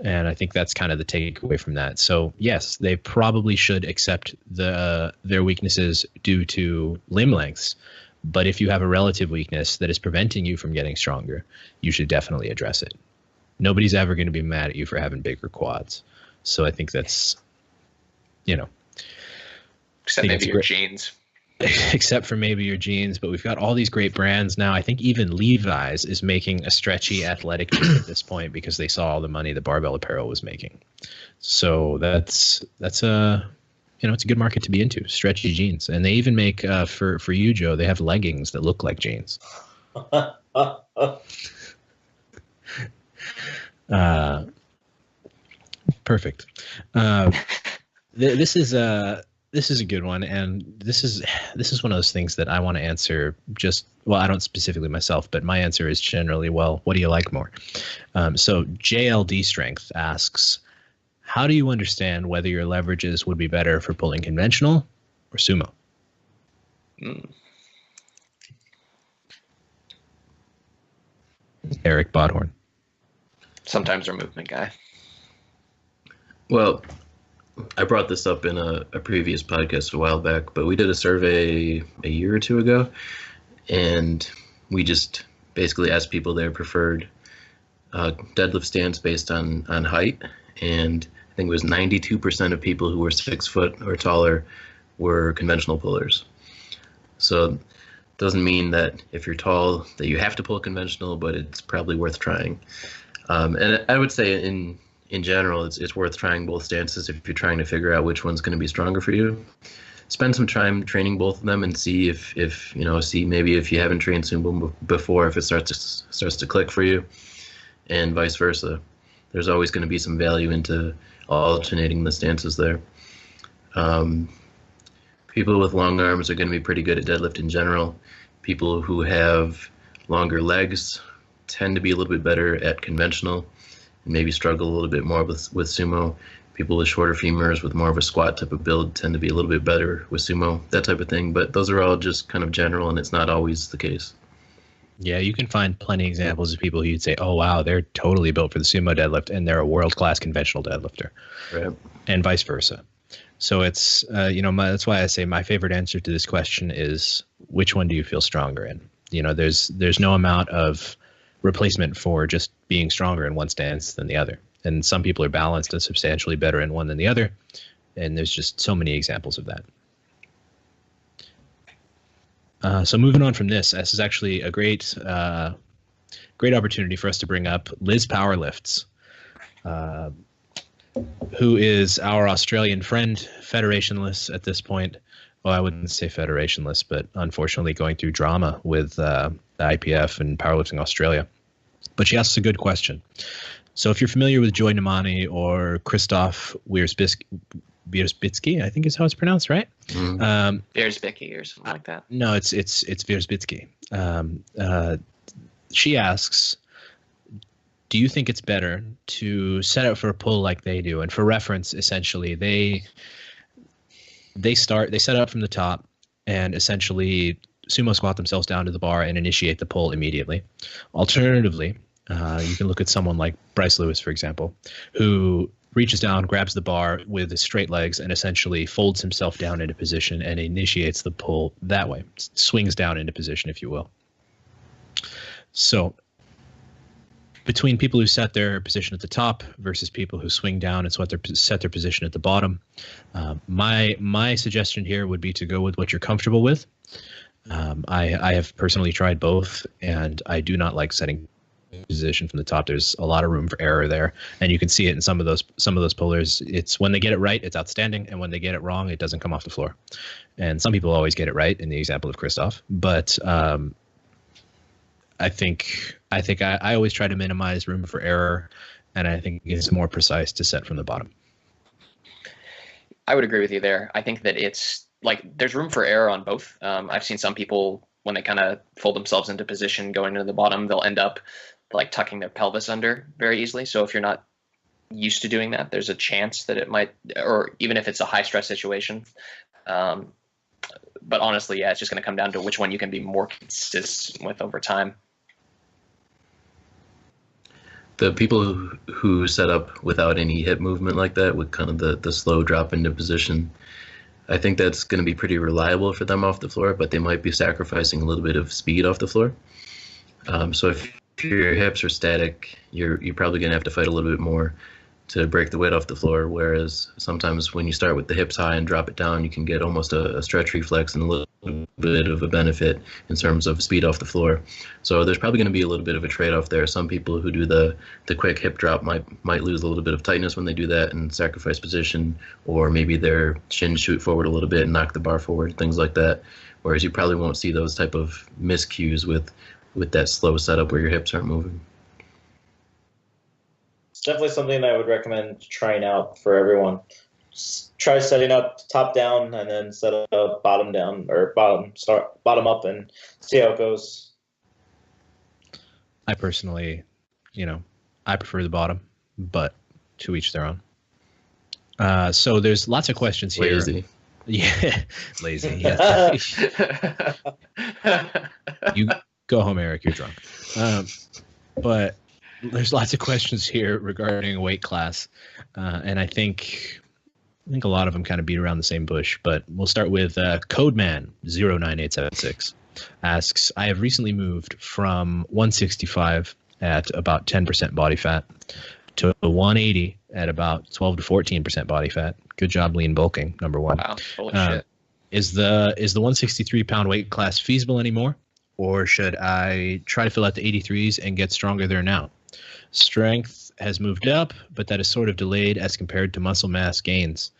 And I think that's kind of the takeaway from that. So yes, they probably should accept their weaknesses due to limb lengths. But if you have a relative weakness that is preventing you from getting stronger, you should definitely address it. Nobody's ever going to be mad at you for having bigger quads. So I think that's, you know. Except maybe your genes. Except for maybe your genes. But we've got all these great brands now. I think even Levi's is making a stretchy athletic jean at this point because they saw all the money the barbell apparel was making. So that's a... You know, it's a good market to be into, stretchy jeans. And they even make, for you, Joe, they have leggings that look like jeans. Perfect. This is a good one. And this is one of those things that I want to answer I don't specifically myself, but my answer is generally, well, what do you like more? So JLD Strength asks, how do you understand whether your leverages would be better for pulling conventional or sumo? Eric Bodhorn. Sometimes our movement guy. Well, I brought this up in a previous podcast a while back, but we did a survey a year or two ago, and we just basically asked people their preferred deadlift stance based on height, and I think it was 92% of people who were 6 foot or taller were conventional pullers. So it doesn't mean that if you're tall that you have to pull conventional, but it's probably worth trying. And I would say in general, it's worth trying both stances if you're trying to figure out which one's going to be stronger for you. Spend some time training both of them and see if maybe if you haven't trained sumo before, if it starts to click for you, and vice versa. There's always going to be some value into alternating the stances there. People with long arms are going to be pretty good at deadlift in general. People who have longer legs tend to be a little bit better at conventional and maybe struggle a little bit more with sumo. People with shorter femurs with more of a squat type of build tend to be a little bit better with sumo, that type of thing. But those are all just kind of general, and it's not always the case. Yeah, you can find plenty of examples of people who you'd say, oh, wow, they're totally built for the sumo deadlift, and they're a world-class conventional deadlifter. Right. And vice versa. So it's, that's why I say my favorite answer to this question is, which one do you feel stronger in? You know, there's no amount of replacement for just being stronger in one stance than the other. And some people are balanced and substantially better in one than the other. And there's just so many examples of that. So moving on from this is actually a great opportunity for us to bring up Liz Powerlifts, who is our Australian friend, federationless at this point. Well, I wouldn't say federationless, but unfortunately going through drama with the IPF and Powerlifting Australia. But she asks a good question. So if you're familiar with Joy Nemani or Christoph Wierzbicki, I think is how it's pronounced, right? Wierzbicki or something like that. No, it's Wierzbicki. She asks, do you think it's better to set out for a pull like they do? And for reference, essentially, they set out from the top and essentially sumo squat themselves down to the bar and initiate the pull immediately. Alternatively, you can look at someone like Bryce Lewis, for example, who reaches down, grabs the bar with his straight legs, and essentially folds himself down into position and initiates the pull that way. Swings down into position, if you will. So between people who set their position at the top versus people who swing down and set their position at the bottom, my suggestion here would be to go with what you're comfortable with. I have personally tried both, and I do not like setting position from the top. There's a lot of room for error there, and you can see it in some of those pullers. It's when they get it right, it's outstanding, and when they get it wrong, it doesn't come off the floor. And some people always get it right, in the example of Christoph, but I think I always try to minimize room for error, and I think it's more precise to set from the bottom. I would agree with you there. I think that it's like there's room for error on both. I've seen some people, when they kind of fold themselves into position going into the bottom, they'll end up like tucking their pelvis under very easily. So if you're not used to doing that, there's a chance that it might, or even if it's a high stress situation. But honestly, yeah, it's just going to come down to which one you can be more consistent with over time. The people who set up without any hip movement like that, with kind of the slow drop into position, I think that's going to be pretty reliable for them off the floor, but they might be sacrificing a little bit of speed off the floor. So if your hips are static, you're probably going to have to fight a little bit more to break the weight off the floor, whereas sometimes when you start with the hips high and drop it down, you can get almost a stretch reflex and a little bit of a benefit in terms of speed off the floor. So there's probably going to be a little bit of a trade-off there. Some people who do the quick hip drop might lose a little bit of tightness when they do that and sacrifice position, or maybe their shins shoot forward a little bit and knock the bar forward, things like that. Whereas you probably won't see those type of miscues with that slow setup where your hips aren't moving. Definitely something I would recommend trying out for everyone. Just try setting up top down and then set up bottom down, or bottom up, and see how it goes. I personally, I prefer the bottom, but to each their own. So there's lots of questions here. Lazy. Yeah, lazy. Yeah. You go home, Eric. You're drunk. But there's lots of questions here regarding weight class, and I think a lot of them kind of beat around the same bush. But we'll start with Codeman 09876 asks, I have recently moved from 165 at about 10% body fat to 180 at about 12 to 14% body fat. Good job, lean bulking. Number one. Wow, holy shit. Is the 163 pound weight class feasible anymore, or should I try to fill out the 83s and get stronger there now? Strength has moved up, but that is sort of delayed as compared to muscle mass gains.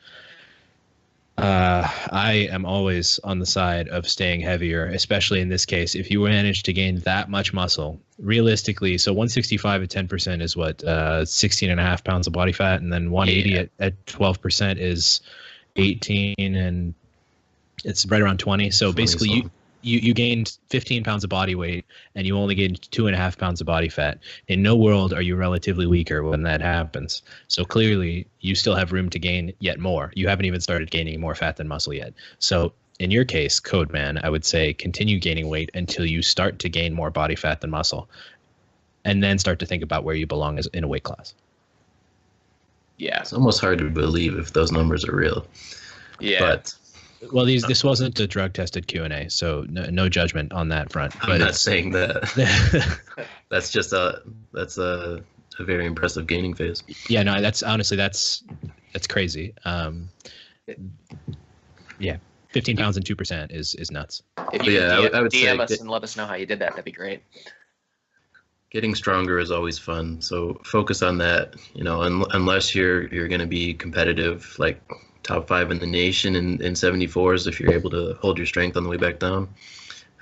I am always on the side of staying heavier, especially in this case. If you manage to gain that much muscle, realistically, so 165 at 10% is what, 16 and a half pounds of body fat, and then 180 at 12% is 18, and it's right around 20. So basically, you gained 15 pounds of body weight and you only gained 2.5 pounds of body fat. In no world are you relatively weaker when that happens. So clearly you still have room to gain yet more. You haven't even started gaining more fat than muscle yet. So in your case, Codeman, I would say continue gaining weight until you start to gain more body fat than muscle, and then start to think about where you belong in a weight class. Yeah. It's almost hard to believe if those numbers are real. Yeah. But well, this wasn't a drug-tested Q&A, so no judgment on that front. I'm not saying that. That's a very impressive gaining phase. Yeah, no, that's honestly that's crazy. Yeah. 15 pounds and 2% is nuts. If you I would DM say us and let us know how you did that, that'd be great. Getting stronger is always fun, so focus on that. Unless you're going to be competitive, like top 5 in the nation in 74s, if you're able to hold your strength on the way back down,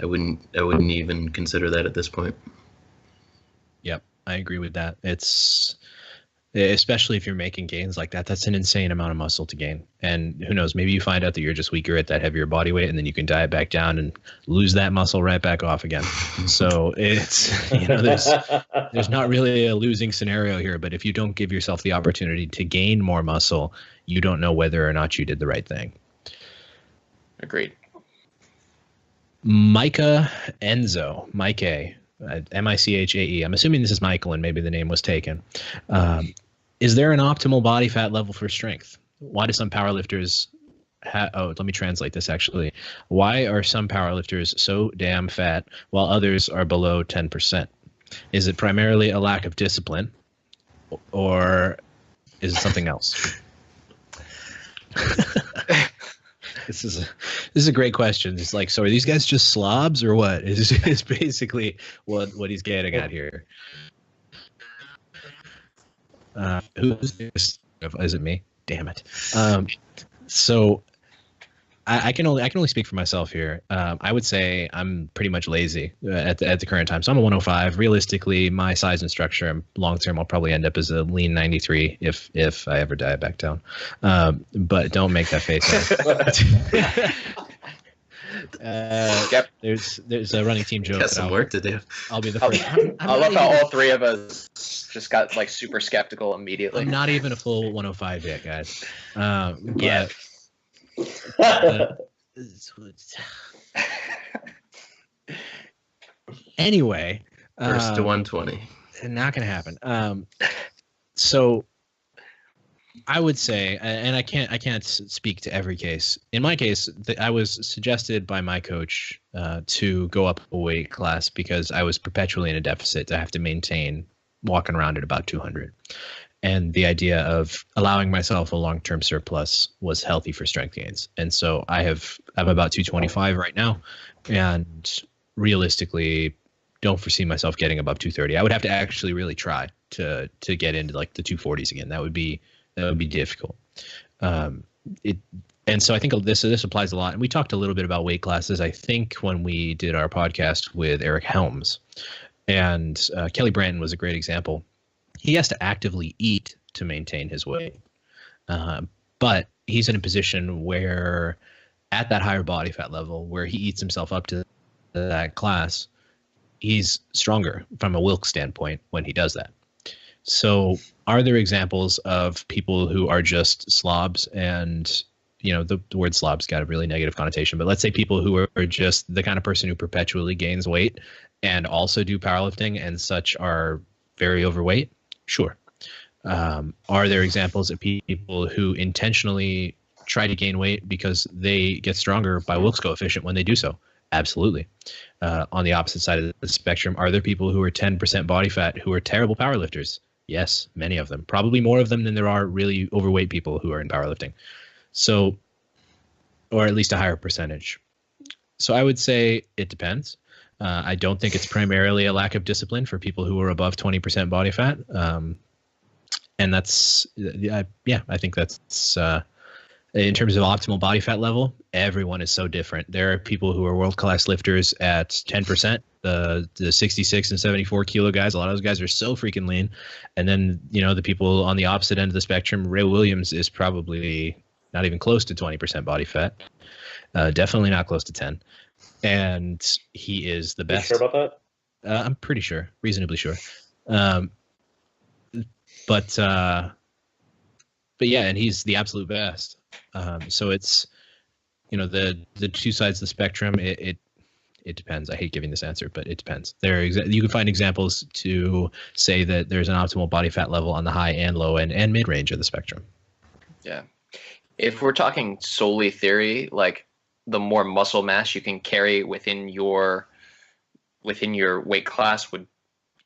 I wouldn't even consider that at this point. Yep, I agree with that. It's especially if you're making gains like that, that's an insane amount of muscle to gain. And who knows, maybe you find out that you're just weaker at that heavier body weight, and then you can diet back down and lose that muscle right back off again. So it's, there's not really a losing scenario here, but if you don't give yourself the opportunity to gain more muscle, you don't know whether or not you did the right thing. Agreed. Micah Enzo, Mike A. Michae. I'm assuming this is Michael, and maybe the name was taken. Is there an optimal body fat level for strength? Why do some powerlifters let me translate this actually. Why are some powerlifters so damn fat while others are below 10%? Is it primarily a lack of discipline, or is it something else? This is a great question. It's like, so are these guys just slobs or what? Is basically what he's getting at here. Who's this? Is it me? Damn it. So I can only speak for myself here. I would say I'm pretty much lazy at the current time. So I'm a 105. Realistically, my size and structure, long term, I'll probably end up as a lean 93 if I ever diet back down. But don't make that face. Yep. There's a running team joke. Got some work to do. I'll be the first. I love how all three of us just got like super skeptical immediately. I'm not even a full 105 yet, guys. Yeah. Anyway, First to 120. Not gonna happen. So I would say, and I can't speak to every case. In my case, I was suggested by my coach to go up a weight class because I was perpetually in a deficit to have to maintain walking around at about 200. And the idea of allowing myself a long-term surplus was healthy for strength gains. And so I'm about 225 right now, and realistically don't foresee myself getting above 230. I would have to actually really try to get into like the 240s again. That would be difficult. And so I think this applies a lot. And we talked a little bit about weight classes, I think, when we did our podcast with Eric Helms. And Kelly Branton was a great example. He has to actively eat to maintain his weight. But he's in a position where at that higher body fat level, where he eats himself up to that class, he's stronger from a Wilks standpoint when he does that. So are there examples of people who are just slobs? And, the word slob's got a really negative connotation, but let's say people who are just the kind of person who perpetually gains weight and also do powerlifting and such are very overweight? Sure. Are there examples of people who intentionally try to gain weight because they get stronger by Wilks coefficient when they do so? Absolutely. On the opposite side of the spectrum, are there people who are 10% body fat who are terrible powerlifters? Yes, many of them. Probably more of them than there are really overweight people who are in powerlifting. So, or at least a higher percentage. So I would say it depends. I don't think it's primarily a lack of discipline for people who are above 20% body fat. And that's, I think that's, in terms of optimal body fat level, everyone is so different. There are people who are world-class lifters at 10%, the 66 and 74 kilo guys. A lot of those guys are so freaking lean. And then, the people on the opposite end of the spectrum, Ray Williams is probably not even close to 20% body fat. Definitely not close to 10. And he is the best. You sure about that? I'm pretty sure, reasonably sure. But yeah, and he's the absolute best. So it's, the two sides of the spectrum. It depends. I hate giving this answer, but it depends. You can find examples to say that there's an optimal body fat level on the high and low end and mid range of the spectrum. Yeah. If we're talking solely theory, like the more muscle mass you can carry within your weight class would,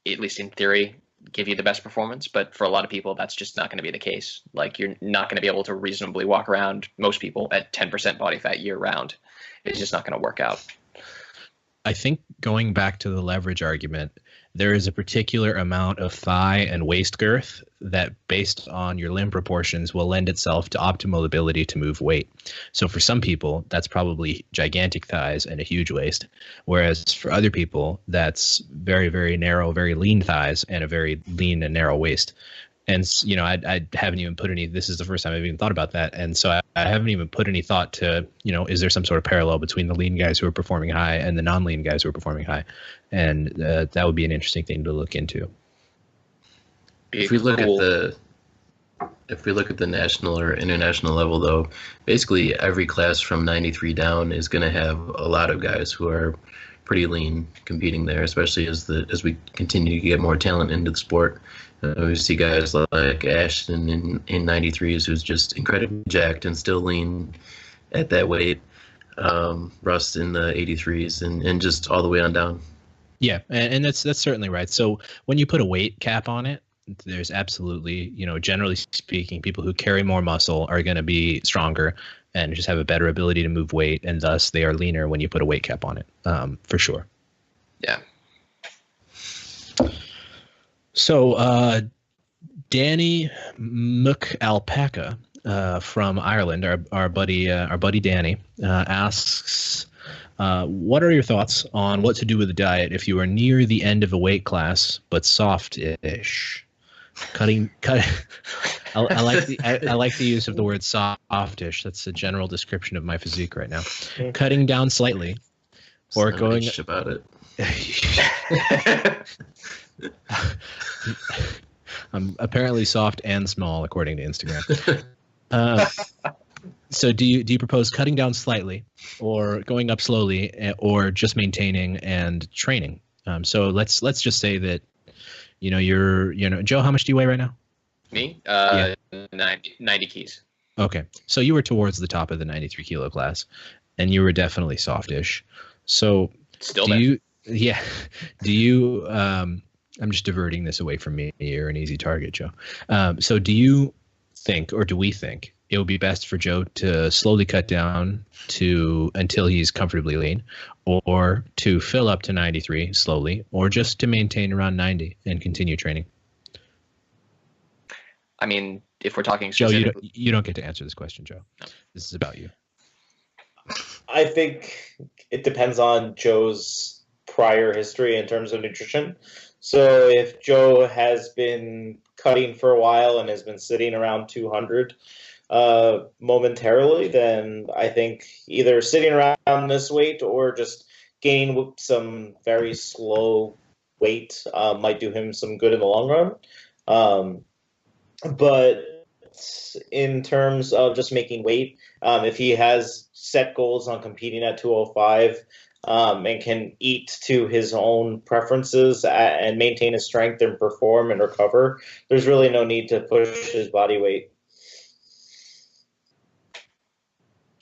at least in theory, give you the best performance, but for a lot of people, that's just not going to be the case. Like, you're not going to be able to reasonably walk around, most people, at 10% body fat year round. It's just not going to work out. I think going back to the leverage argument, there is a particular amount of thigh and waist girth that, based on your limb proportions, will lend itself to optimal ability to move weight. So for some people, that's probably gigantic thighs and a huge waist. Whereas for other people, that's very, very narrow, very lean thighs and a very lean and narrow waist. And, you know, I haven't even put any, this is the first time I've even thought about that. And so I haven't even put any thought to, you know, is there some sort of parallel between the lean guys who are performing high and the non-lean guys who are performing high? And that would be an interesting thing to look into. If we look at the national or international level, though, basically every class from 93 down is going to have a lot of guys who are pretty lean competing there, especially as we continue to get more talent into the sport. We see guys like Ashton in 93s, who's just incredibly jacked and still lean at that weight. Russ in the 83s, and just all the way on down. Yeah, and that's certainly right. So when you put a weight cap on it, there's absolutely, you know, generally speaking, people who carry more muscle are going to be stronger and just have a better ability to move weight, and thus they are leaner when you put a weight cap on it, for sure. Yeah. So Danny McAlpaca from Ireland, our buddy Danny, asks, what are your thoughts on what to do with the diet if you are near the end of a weight class but softish? I like the use of the word softish. That's a general description of my physique right now. Cutting down slightly, or going about it. I'm apparently soft and small, according to Instagram. So do you propose cutting down slightly, or going up slowly, or just maintaining and training? So let's just say that, you know, Joe, how much do you weigh right now? Me? 90 keys. Okay. So you were towards the top of the 93 kilo class, and you were definitely softish. So Still do you, I'm just diverting this away from me. You're an easy target, Joe. So do you think, or do we think, it would be best for Joe to slowly cut down until he's comfortably lean, or to fill up to 93 slowly, or just to maintain around 90 and continue training? I mean, if we're talking Joe, you don't get to answer this question, Joe. No. This is about you. I think it depends on Joe's prior history in terms of nutrition. So if Joe has been cutting for a while and has been sitting around 200 momentarily, then I think either sitting around this weight or just gaining some very slow weight might do him some good in the long run. But in terms of just making weight, if he has set goals on competing at 205, and can eat to his own preferences and maintain his strength and perform and recover, there's really no need to push his body weight.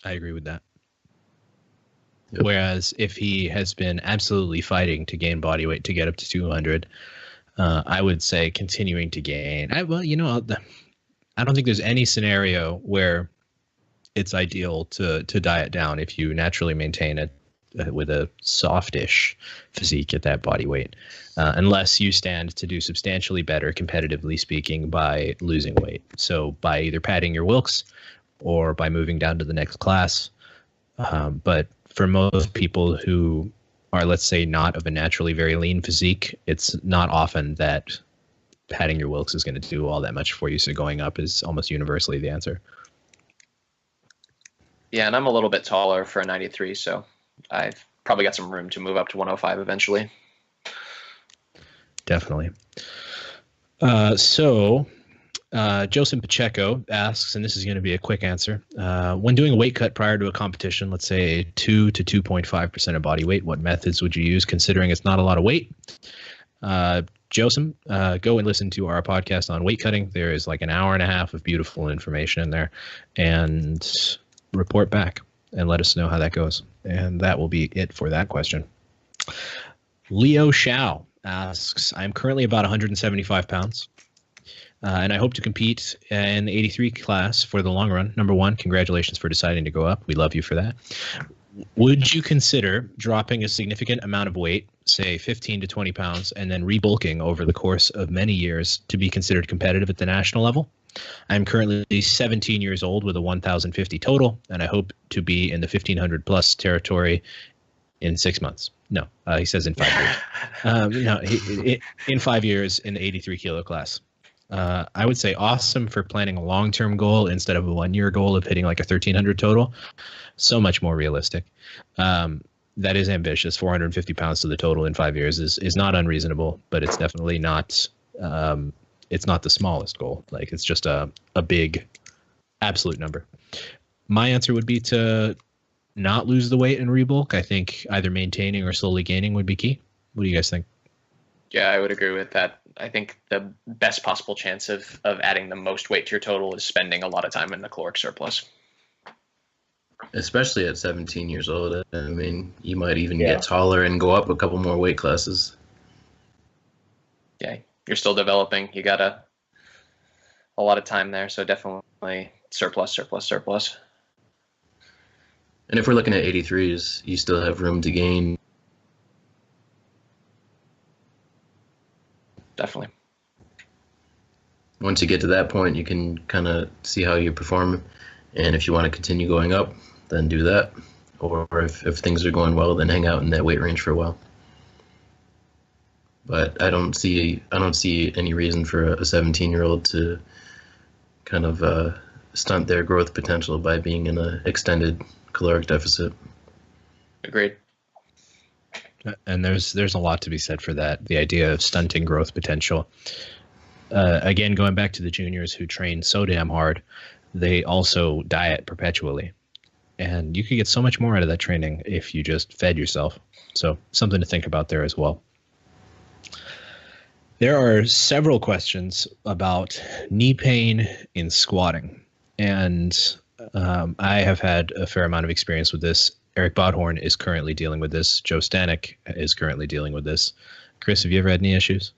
I agree with that. Yep. Whereas if he has been absolutely fighting to gain body weight to get up to 200, I would say continuing to gain. I don't think there's any scenario where it's ideal to diet down if you naturally maintain it with a softish physique at that body weight, unless you stand to do substantially better, competitively speaking, by losing weight. So by either padding your Wilks or by moving down to the next class. But for most people who are, let's say, not of a naturally very lean physique, it's not often that padding your Wilks is going to do all that much for you. So going up is almost universally the answer. Yeah, and I'm a little bit taller for a 93, so I've probably got some room to move up to 105 eventually. Definitely. Joseph Pacheco asks, and this is going to be a quick answer. When doing a weight cut prior to a competition, let's say 2 to 2.5% of body weight, what methods would you use, considering it's not a lot of weight? Joseph, go and listen to our podcast on weight cutting. There is like an hour and a half of beautiful information in there, and report back and let us know how that goes. And that will be it for that question. Leo Shao asks, I'm currently about 175 pounds, and I hope to compete in the 83 class for the long run. Number one, congratulations for deciding to go up. We love you for that. Would you consider dropping a significant amount of weight, say 15 to 20 pounds, and then rebulking over the course of many years to be considered competitive at the national level? I'm currently 17 years old with a 1,050 total, and I hope to be in the 1,500 plus territory in 6 months. No, he says in 5 years. In 5 years in the 83 kilo class. I would say awesome for planning a long-term goal instead of a 1 year goal of hitting like a 1,300 total. So much more realistic. That is ambitious. 450 pounds to the total in 5 years is not unreasonable, but it's definitely not. It's not the smallest goal. Like, it's just a big, absolute number. My answer would be to not lose the weight and rebulk. I think either maintaining or slowly gaining would be key. What do you guys think? Yeah, I would agree with that. I think the best possible chance of adding the most weight to your total is spending a lot of time in the caloric surplus. Especially at 17 years old. I mean, you might even get taller and go up a couple more weight classes. Yeah, you're still developing. You got a lot of time there, so definitely surplus. And if we're looking at 83s, you still have room to gain. Definitely. Once you get to that point, you can kind of see how you perform. And if you want to continue going up, then do that. Or if things are going well, then hang out in that weight range for a while. But I don't see any reason for a 17-year-old to kind of stunt their growth potential by being in an extended caloric deficit. Agreed. And there's a lot to be said for that. The idea of stunting growth potential. Again, going back to the juniors who train so damn hard, they also diet perpetually. And you could get so much more out of that training if you just fed yourself. So something to think about there as well. There are several questions about knee pain in squatting. And I have had a fair amount of experience with this. Eric Bodhorn is currently dealing with this. Joe Stanek is currently dealing with this. Chris, have you ever had knee issues?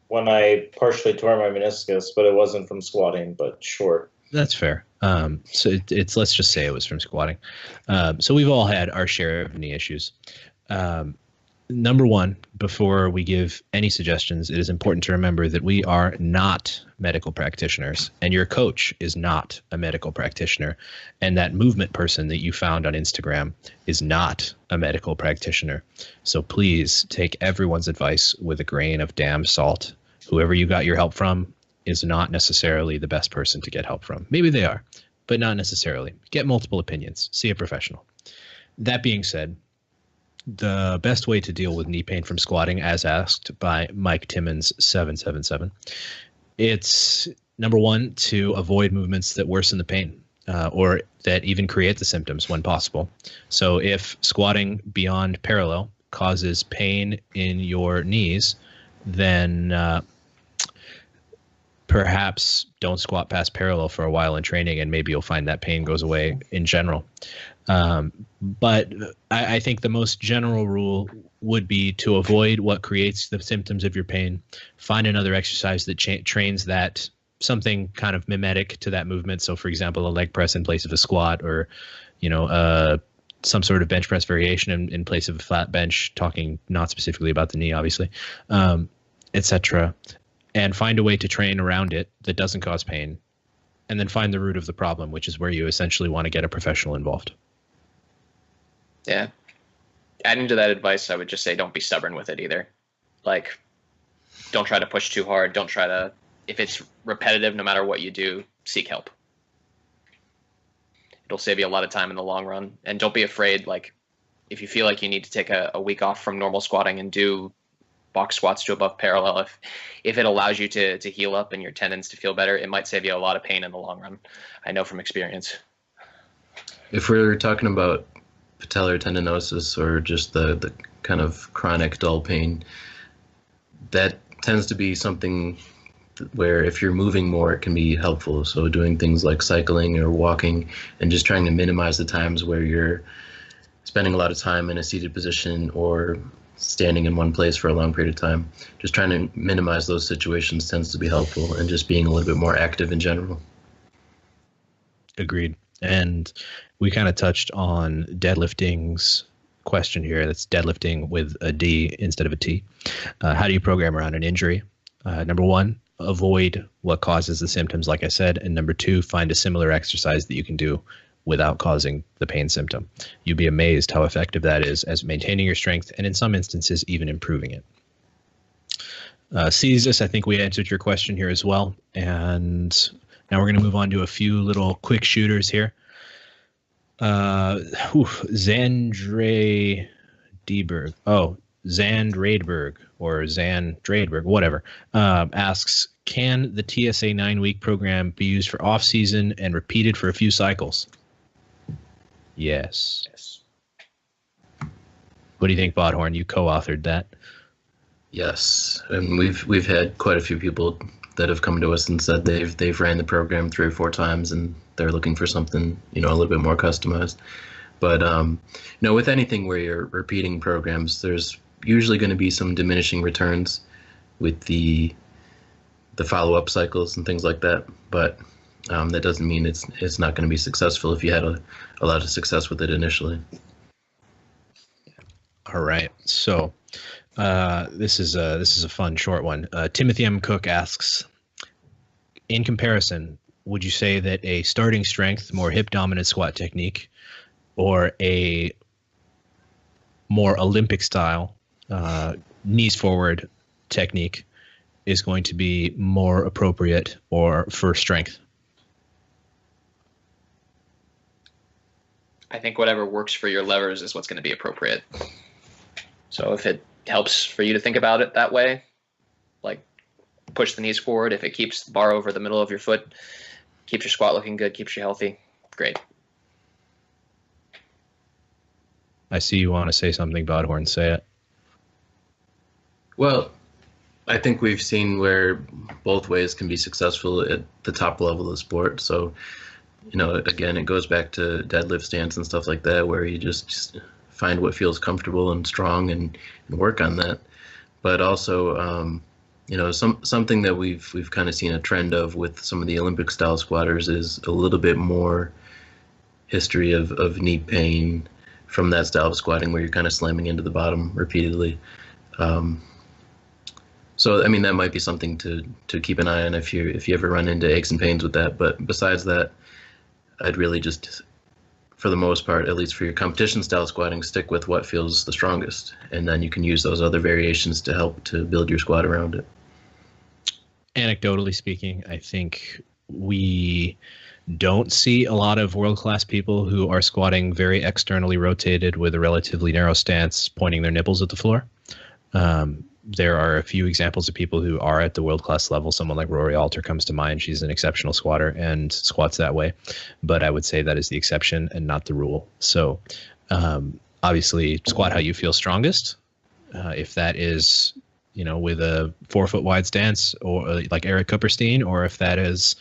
When I partially tore my meniscus, but it wasn't from squatting, but sure. That's fair. So it's let's just say it was from squatting. So we've all had our share of knee issues. Number one, before we give any suggestions, it is important to remember that we are not medical practitioners, and your coach is not a medical practitioner, and that movement person that you found on Instagram is not a medical practitioner. So please take everyone's advice with a grain of damn salt. Whoever you got your help from is not necessarily the best person to get help from. Maybe they are, but not necessarily. Get multiple opinions. See a professional. That being said, the best way to deal with knee pain from squatting, as asked by Mike Timmons 777, it's number one, to avoid movements that worsen the pain or that even create the symptoms when possible. So if squatting beyond parallel causes pain in your knees, then perhaps don't squat past parallel for a while in training, and maybe you'll find that pain goes away in general. But I think the most general rule would be to avoid what creates the symptoms of your pain. Find another exercise that trains that, something kind of mimetic to that movement. So, for example, a leg press in place of a squat, or, some sort of bench press variation in place of a flat bench, talking not specifically about the knee, obviously, etc. And find a way to train around it that doesn't cause pain. And then find the root of the problem, which is where you essentially want to get a professional involved. Yeah. Adding to that advice, I would just say don't be stubborn with it either. Like, don't try to push too hard. Don't try to, if it's repetitive, no matter what you do, seek help. It'll save you a lot of time in the long run. And don't be afraid, like, if you feel like you need to take a week off from normal squatting and do box squats to above parallel, if it allows you to heal up and your tendons to feel better, it might save you a lot of pain in the long run. I know from experience. If we're talking about patellar tendinosis or just the kind of chronic dull pain, that tends to be something where if you're moving more, it can be helpful. So doing things like cycling or walking and just trying to minimize the times where you're spending a lot of time in a seated position or standing in one place for a long period of time. Just trying to minimize those situations tends to be helpful, and just being a little bit more active in general. Agreed. And we kind of touched on deadlifting's question here. That's deadlifting with a D instead of a T. How do you program around an injury? Number one, avoid what causes the symptoms, like I said. And number two, find a similar exercise that you can do without causing the pain symptom. You'd be amazed how effective that is as maintaining your strength, and in some instances, even improving it. Ceasus, I think we answered your question here as well. And now we're going to move on to a few little quick shooters here. Zandre Dberg. Oh, Zandradberg or Zandradberg, whatever, asks, can the TSA 9-week program be used for off-season and repeated for a few cycles? Yes. What do you think, Bodhorn? You co-authored that. Yes, and we've had quite a few people that have come to us and said they've ran the program 3 or 4 times and they're looking for something, a little bit more customized. But with anything where you're repeating programs, there's usually going to be some diminishing returns with the follow-up cycles and things like that. But that doesn't mean it's not going to be successful if you had a lot of success with it initially. All right. So this is a fun short one. Timothy M. Cook asks, in comparison, would you say that a starting strength, more hip dominant squat technique, or a more Olympic style knees forward technique is going to be more appropriate or for strength? I think whatever works for your levers is what's going to be appropriate. So if it helps for you to think about it that way, like push the knees forward, if it keeps the bar over the middle of your foot, keeps your squat looking good, keeps you healthy, great. I see you want to say something, Bodhorn. Say it. Well, I think we've seen where both ways can be successful at the top level of the sport. So, again, it goes back to deadlift stance and stuff like that, where you just find what feels comfortable and strong and work on that. But also, something that we've kind of seen a trend of with some of the Olympic style squatters is a little bit more history of knee pain from that style of squatting, where you're kind of slamming into the bottom repeatedly. So, that might be something to keep an eye on if you ever run into aches and pains with that. But besides that, I'd really just, for the most part, at least for your competition style squatting, stick with what feels the strongest. And then you can use those other variations to help to build your squat around it. Anecdotally speaking, I think we don't see a lot of world-class people who are squatting very externally rotated with a relatively narrow stance, pointing their nipples at the floor. There are a few examples of people who are at the world-class level. Someone like Rory Alter comes to mind. She's an exceptional squatter and squats that way. But I would say that is the exception and not the rule. So obviously, squat how you feel strongest. If that is, with a 4-foot wide stance, or like Eric Kupperstein, or if that is,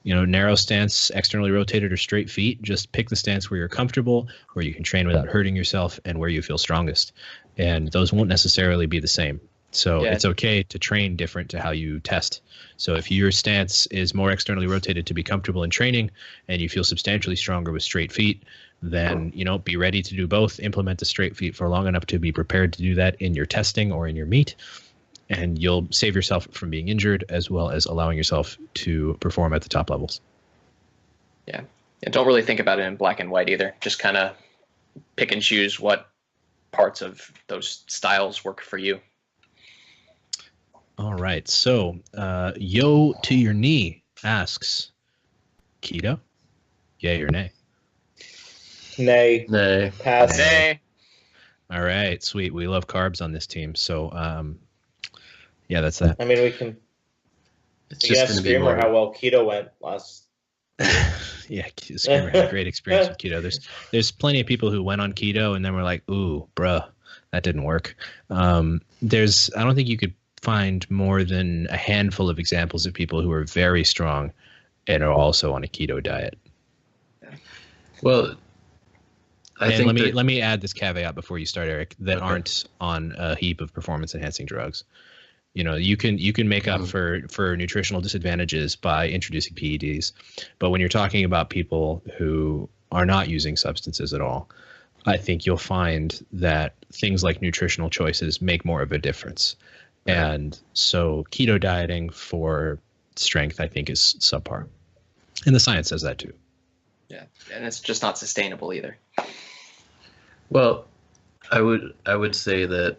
narrow stance, externally rotated, or straight feet, just pick the stance where you're comfortable, where you can train without hurting yourself, and where you feel strongest. And those won't necessarily be the same. So It's okay to train different to how you test. So if your stance is more externally rotated to be comfortable in training, and you feel substantially stronger with straight feet, then, be ready to do both. Implement the straight feet for long enough to be prepared to do that in your testing or in your meet. And you'll save yourself from being injured, as well as allowing yourself to perform at the top levels. Yeah. And don't really think about it in black and white either. Just kind of pick and choose what parts of those styles work for you. All right. So, Yo to Your Knee asks, Keto, yay or nay? Nay. Nay. Pass. Nay. All right. Sweet. We love carbs on this team. So, yeah, that's that. We can. It's just going to be Screamer more. how well Keto went last. Yeah, Screamer had a great experience with keto. There's plenty of people who went on keto and then were like, ooh, bruh, that didn't work. I don't think you could find more than a handful of examples of people who are very strong and are also on a keto diet. Well, Let me add this caveat before you start, Eric, that aren't on a heap of performance enhancing drugs. You can make up for nutritional disadvantages by introducing PEDs, but when you're talking about people who are not using substances at all, I think you'll find that things like nutritional choices make more of a difference. Right. And so keto dieting for strength, I think, is subpar. And the science says that too. Yeah, and it's just not sustainable either. Well, I would say that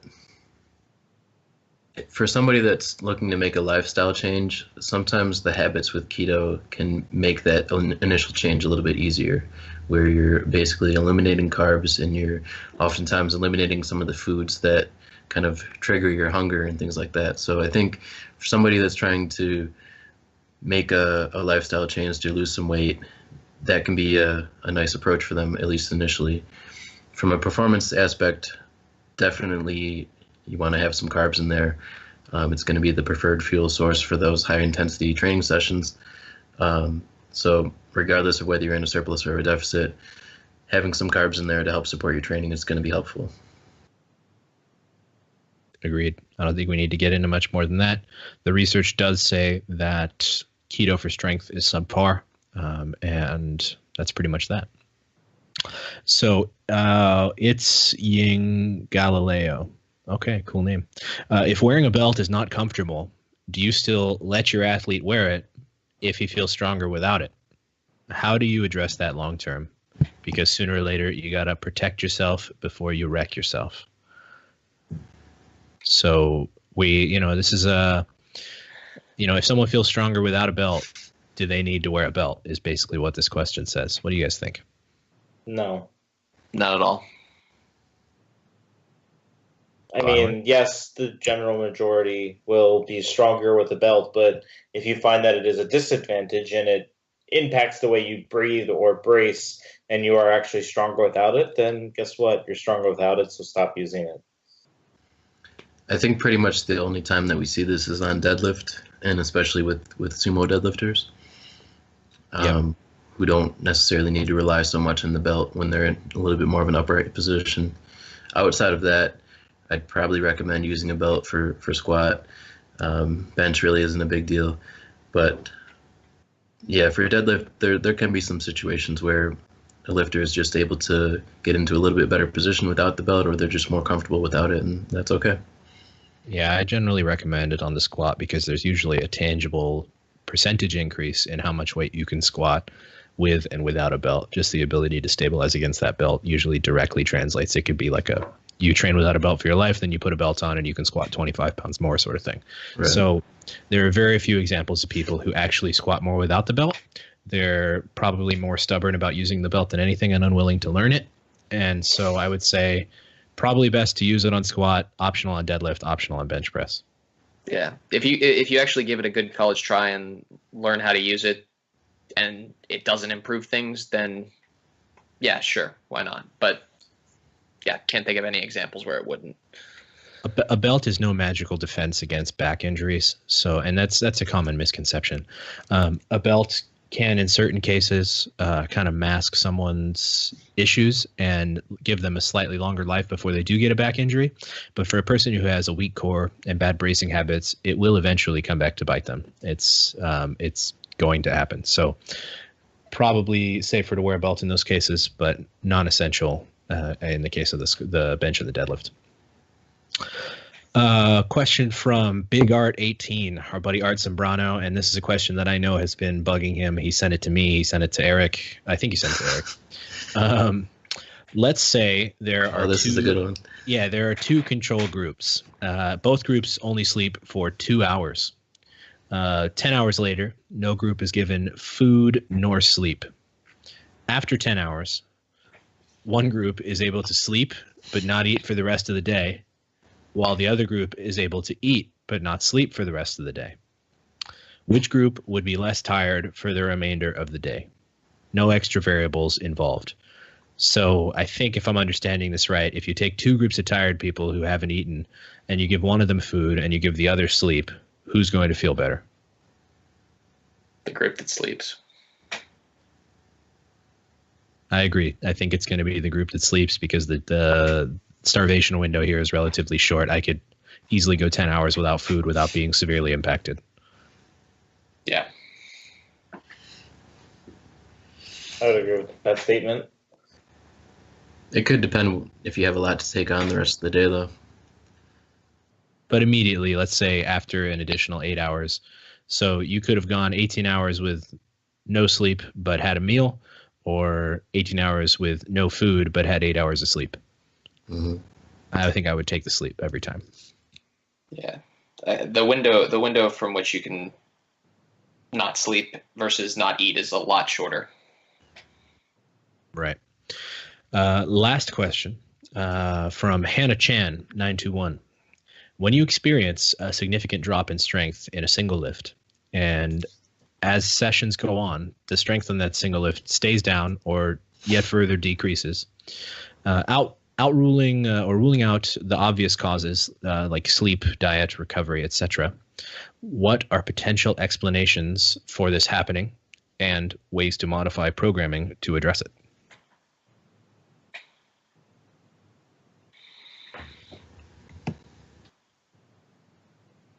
for somebody that's looking to make a lifestyle change, sometimes the habits with keto can make that initial change a little bit easier, where you're basically eliminating carbs and you're oftentimes eliminating some of the foods that kind of trigger your hunger and things like that. So I think for somebody that's trying to make a lifestyle change to lose some weight, that can be a nice approach for them, at least initially. From a performance aspect, definitely you want to have some carbs in there. It's going to be the preferred fuel source for those high intensity training sessions. So regardless of whether you're in a surplus or a deficit, having some carbs in there to help support your training is going to be helpful. Agreed. I don't think we need to get into much more than that. The research does say that keto for strength is subpar, and that's pretty much that. So it's Ying Galileo. Okay, cool name. If wearing a belt is not comfortable, do you still let your athlete wear it if he feels stronger without it? How do you address that long term? Because sooner or later, you got to protect yourself before you wreck yourself. So this is if someone feels stronger without a belt, do they need to wear a belt is basically what this question says. What do you guys think? No. Not at all. I mean, yes, the general majority will be stronger with a belt, but if you find that it is a disadvantage and it impacts the way you breathe or brace and you are actually stronger without it, then guess what? You're stronger without it, so stop using it. I think pretty much the only time that we see this is on deadlift, and especially with sumo deadlifters, who don't necessarily need to rely so much on the belt when they're in a little bit more of an upright position. Outside of that, I'd probably recommend using a belt for squat. Bench really isn't a big deal. But yeah, for deadlift, there can be some situations where a lifter is just able to get into a little bit better position without the belt, or they're just more comfortable without it, and that's okay. Yeah, I generally recommend it on the squat because there's usually a tangible percentage increase in how much weight you can squat with and without a belt. Just the ability to stabilize against that belt usually directly translates. It could be like you train without a belt for your life, then you put a belt on and you can squat 25 pounds more sort of thing. Right. So there are very few examples of people who actually squat more without the belt. They're probably more stubborn about using the belt than anything and unwilling to learn it. And so I would say probably best to use it on squat, optional on deadlift, optional on bench press. Yeah. If you actually give it a good college try and learn how to use it and it doesn't improve things, then yeah, sure. Why not? But yeah, can't think of any examples where it wouldn't. A belt is no magical defense against back injuries. So, and that's a common misconception. A belt can, in certain cases, kind of mask someone's issues and give them a slightly longer life before they do get a back injury. But for a person who has a weak core and bad bracing habits, it will eventually come back to bite them. It's going to happen. So probably safer to wear a belt in those cases, but non-essential in the case of the bench and the deadlift. Question from Big Art 18, our buddy Art Zambrano, and this is a question that I know has been bugging him. He sent it to me. He sent it to Eric. I think he sent it to Eric. Let's say there are this is a good one. Yeah, there are two control groups. Both groups only sleep for 2 hours. 10 hours later, no group is given food nor sleep. After 10 hours, one group is able to sleep but not eat for the rest of the day, while the other group is able to eat but not sleep for the rest of the day. Which group would be less tired for the remainder of the day? No extra variables involved. So I think if I'm understanding this right, if you take two groups of tired people who haven't eaten and you give one of them food and you give the other sleep, who's going to feel better? The group that sleeps. I agree. I think it's going to be the group that sleeps because the starvation window here is relatively short. I could easily go 10 hours without food without being severely impacted. Yeah. I would agree with that statement. It could depend if you have a lot to take on the rest of the day, though. But immediately, let's say after an additional 8 hours. So you could have gone 18 hours with no sleep but had a meal, or 18 hours with no food but had 8 hours of sleep. Mm-hmm. I think I would take the sleep every time. Yeah. The window from which you can not sleep versus not eat is a lot shorter. Right. Last question from Hannah Chan 921. When you experience a significant drop in strength in a single lift, and as sessions go on, the strength on that single lift stays down or yet further decreases, ruling out the obvious causes like sleep, diet, recovery, etc. What are potential explanations for this happening and ways to modify programming to address it?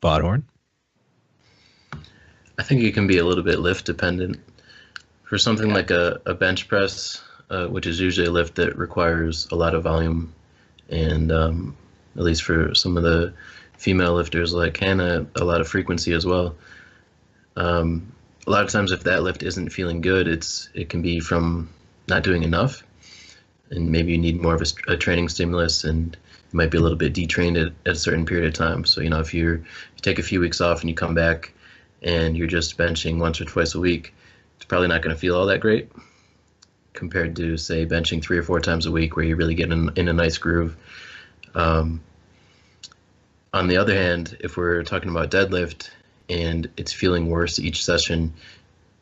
Bodhorn? I think it can be a little bit lift dependent. For something like a bench press, which is usually a lift that requires a lot of volume, and at least for some of the female lifters like Hannah, a lot of frequency as well. A lot of times if that lift isn't feeling good, it can be from not doing enough, and maybe you need more of a training stimulus, and you might be a little bit detrained at a certain period of time. So, if you take a few weeks off and you come back and you're just benching once or twice a week, it's probably not going to feel all that great compared to, say, benching 3 or 4 times a week where you really get in a nice groove. On the other hand, if we're talking about deadlift and it's feeling worse each session,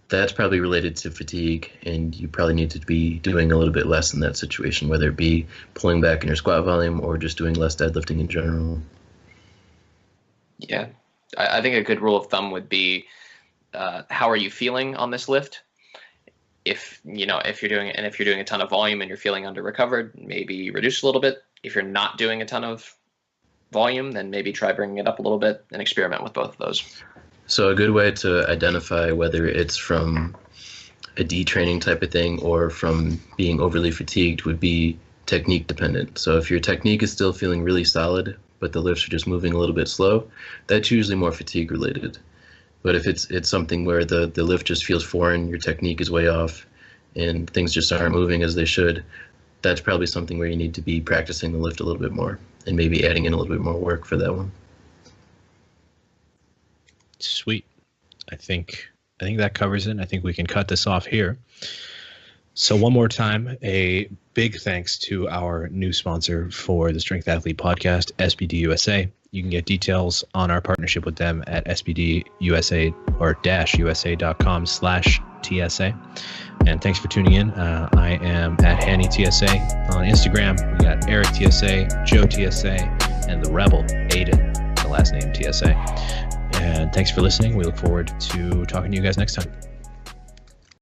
that's probably related to fatigue, and you probably need to be doing a little bit less in that situation, whether it be pulling back in your squat volume or just doing less deadlifting in general. Yeah, I think a good rule of thumb would be, how are you feeling on this lift? If you're doing a ton of volume and you're feeling under recovered, maybe reduce a little bit. If you're not doing a ton of volume, then maybe try bringing it up a little bit and experiment with both of those. So a good way to identify whether it's from a detraining type of thing or from being overly fatigued would be technique dependent. So if your technique is still feeling really solid, but the lifts are just moving a little bit slow, that's usually more fatigue related. But if it's something where the lift just feels foreign, your technique is way off, and things just aren't moving as they should, that's probably something where you need to be practicing the lift a little bit more and maybe adding in a little bit more work for that one. Sweet. I think that covers it. I think we can cut this off here. So one more time, a big thanks to our new sponsor for the Strength Athlete Podcast, SBD USA. You can get details on our partnership with them at SBDUSA or -USA.com/TSA. And thanks for tuning in. I am at Hani TSA on Instagram. We got Eric TSA, Joe TSA, and the Rebel, Aydin, the last name TSA. And thanks for listening. We look forward to talking to you guys next time.